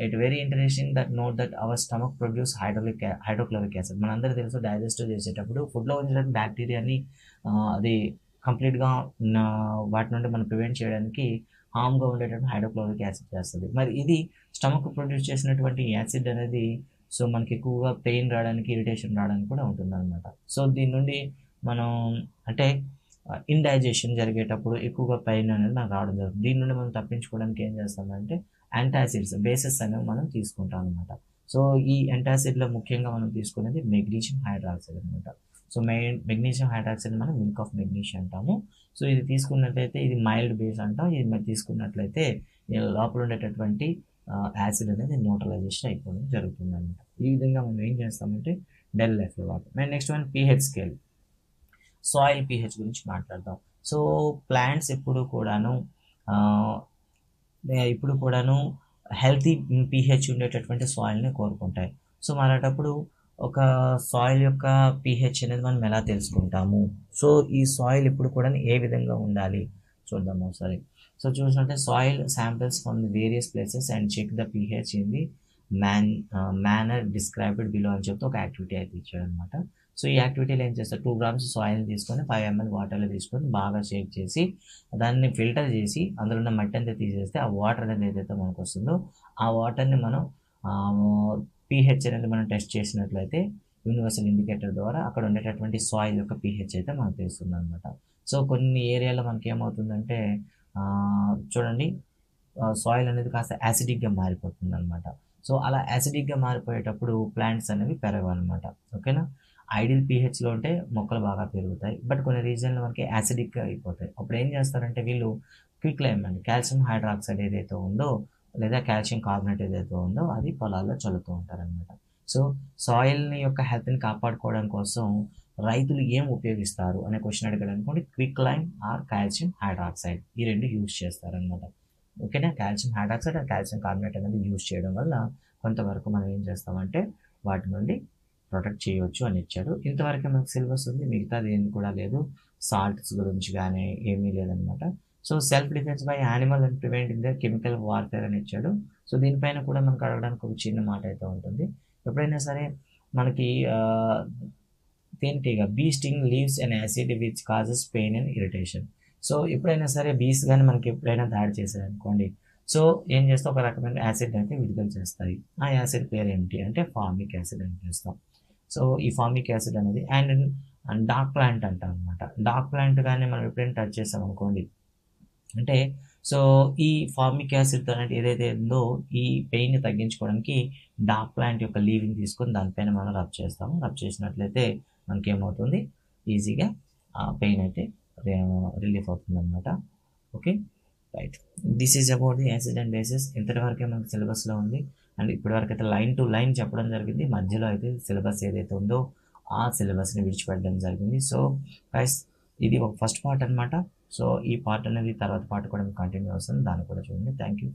it very interesting that note that hour stomach produce hydrochloric acid. మనందరూ తెలుసు డైజెస్టివ్ చేసేటప్పుడు ఫుడ్లో ఉంచిన బ్యాక్టీరియాని అది కంప్లీట్గా వాటి నుండి మనం ప్రివెంట్ చేయడానికి హామ్గా ఉండేటటువంటి హైడ్రోక్లోరిక్ యాసిడ్ చేస్తుంది. మరి ఇది స్టమక్ ప్రొడ్యూస్ చేసినటువంటి యాసిడ్ అనేది సో మనకి ఎక్కువగా పెయిన్ రావడానికి, ఇరిటేషన్ రావడానికి కూడా ఉంటుందన్నమాట. సో దీని నుండి మనం అంటే ఇండైజెషన్ జరిగేటప్పుడు ఎక్కువగా పెయిన్ అనేది మనకు రావడం జరుగుతుంది. దీని నుండి మనం తప్పించుకోవడానికి ఏం చేస్తామంటే యాంటాసిడ్స్, బేసెస్ అనేవి మనం తీసుకుంటాం అనమాట. సో ఈ యాంటాసిడ్లో ముఖ్యంగా మనం తీసుకునేది మెగ్నీషియం హైడ్రాక్సైడ్ అనమాట. సో మెగ్నీషియం హైడ్రాక్సైడ్ మనం మిల్క్ ఆఫ్ మెగ్నీషియం అంటాము. సో ఇది తీసుకున్నట్లయితే ఇది మైల్డ్ బేస్ అంటాం. ఇది మరి తీసుకున్నట్లయితే లోపల ఉండేటటువంటి యాసిడ్ అనేది న్యూట్రలైజేషన్ అయిపోవడం జరుగుతుంది అనమాట. ఈ విధంగా మనం ఏం చేస్తామంటే డెల్ లైఫ్లో వాడతాం. Next one pH scale, soil pH గురించి మాట్లాడదాం. సో ప్లాంట్స్ ఎప్పుడు కూడాను ఇప్పుడు కూడాను హెల్తీ పీహెచ్ ఉండేటటువంటి సాయిల్ని కోరుకుంటాయి. సో మరి అలాంటప్పుడు ఒక సాయిల్ యొక్క పీహెచ్ అనేది మనం ఎలా తెలుసుకుంటాము? సో ఈ సాయిల్ ఇప్పుడు కూడా ఏ విధంగా ఉండాలి చూద్దాము ఒకసారి. సో చూసినట్టే soil samples from the various places and check the pH in the manner described below అని చెప్తే ఒక యాక్టివిటీ అయితే ఇచ్చాడనమాట. సో ఈ యాక్టివిటీలో ఏం చేస్తారు, 2 grams సాయిల్ని తీసుకొని 5 ml వాటర్లో తీసుకొని బాగా షేక్ చేసి దాన్ని ఫిల్టర్ చేసి అందులో ఉన్న మట్టి అంతా తీసేస్తే ఆ వాటర్ అనేది ఏదైతే మనకు వస్తుందో ఆ వాటర్ని మనం పీహెచ్ అనేది మనం టెస్ట్ చేసినట్లయితే యూనివర్సల్ ఇండికేటర్ ద్వారా అక్కడ ఉండేటటువంటి సాయిల్ యొక్క పీహెచ్ అయితే మనకు తెలుస్తుంది అనమాట. సో కొన్ని ఏరియాలో మనకి ఏమవుతుందంటే చూడండి సాయిల్ అనేది కాస్త యాసిడిక్గా మారిపోతుంది అనమాట. సో అలా యాసిడిక్గా మారిపోయేటప్పుడు ప్లాంట్స్ అనేవి పెరగవన్నమాట. ఓకేనా. ఐడియల్ పీహెచ్లో ఉంటే మొక్కలు బాగా పెరుగుతాయి. బట్ కొన్ని రీజన్లో మనకి యాసిడిక్గా అయిపోతాయి. అప్పుడు ఏం చేస్తారంటే వీళ్ళు క్విక్ లైమ్ అండి, కాల్షియం హైడ్రాక్సైడ్ ఏదైతే ఉందో లేదా కాల్షియం కార్బోనేట్ ఏదైతే ఉందో అది పొలాల్లో చల్లుతూ ఉంటారనమాట. సో సాయిల్ని యొక్క హెల్త్ని కాపాడుకోవడం కోసం రైతులు ఏం ఉపయోగిస్తారు అనే క్వశ్చన్ అడిగాడు అనుకోండి, quick lime or calcium hydroxide ఈ రెండు యూజ్ చేస్తారనమాట. ఓకేనా. Calcium hydroxide and calcium carbonate అనేది యూజ్ చేయడం వల్ల కొంతవరకు మనం ఏం చేస్తామంటే వాటి నుండి ప్రొటెక్ట్ చేయవచ్చు అని ఇచ్చాడు. ఇంతవరకు మనకు సిలబస్ ఉంది, మిగతాది ఏమి కూడా లేదు. సాల్ట్స్ గురించి కానీ ఏమీ లేదనమాట. So self defence by animal and preventing the chemical warfare అని ఇచ్చాడు. సో దీనిపైన కూడా మనకు అడగడానికి ఒక చిన్న మాట అయితే ఉంటుంది. ఎప్పుడైనా సరే మనకి తేనెటీగ bee sting leaves and acid which causes pain and irritation. సో ఎప్పుడైనా సరే బీస్ కానీ మనకి ఎప్పుడైనా దాడి చేశారనుకోండి, సో ఏం చేస్తే ఒక రకమైన యాసిడ్ అయితే విడుదల చేస్తాయి. ఆ యాసిడ్ పేరు ఏంటి అంటే ఫార్మిక్ యాసిడ్ అని పిలుస్తాం. సో ఈ ఫార్మిక్ యాసిడ్ అనేది అండ్ డార్క్ ప్లాంట్ అంటాం అనమాట. డార్క్ ప్లాంట్ కానీ మనం ఎప్పుడైనా టచ్ చేస్తాం అనుకోండి అంటే సో ఈ ఫార్మిక్ యాసిడ్ అనేది ఏదైతే ఉందో ఈ పెయిన్ని తగ్గించుకోవడానికి డార్క్ ప్లాంట్ యొక్క లీవింగ్ తీసుకొని దానిపైన మనం రబ్ చేస్తాము. రబ్ చేసినట్లయితే మనకి ఏమవుతుంది, ఈజీగా ఆ పెయిన్ అయితే రిలీఫ్ అవుతుంది అనమాట. Okay right. This is about the acid and basis. ఇంతటి వరకే మనకి సిలబస్లో ఉంది. అండ్ ఇప్పటివరకు అయితే లైన్ టు లైన్ చెప్పడం జరిగింది. మధ్యలో అయితే సిలబస్ ఏదైతే ఉందో ఆ సిలబస్ని విడిచిపెట్టడం జరిగింది. సో గైస్ ఇది ఒక ఫస్ట్ పార్ట్ అనమాట. సో ఈ పార్ట్ అనేది తర్వాత పార్ట్ కూడా కంటిన్యూ వస్తుంది, దాన్ని కూడా చూడండి. Thank you.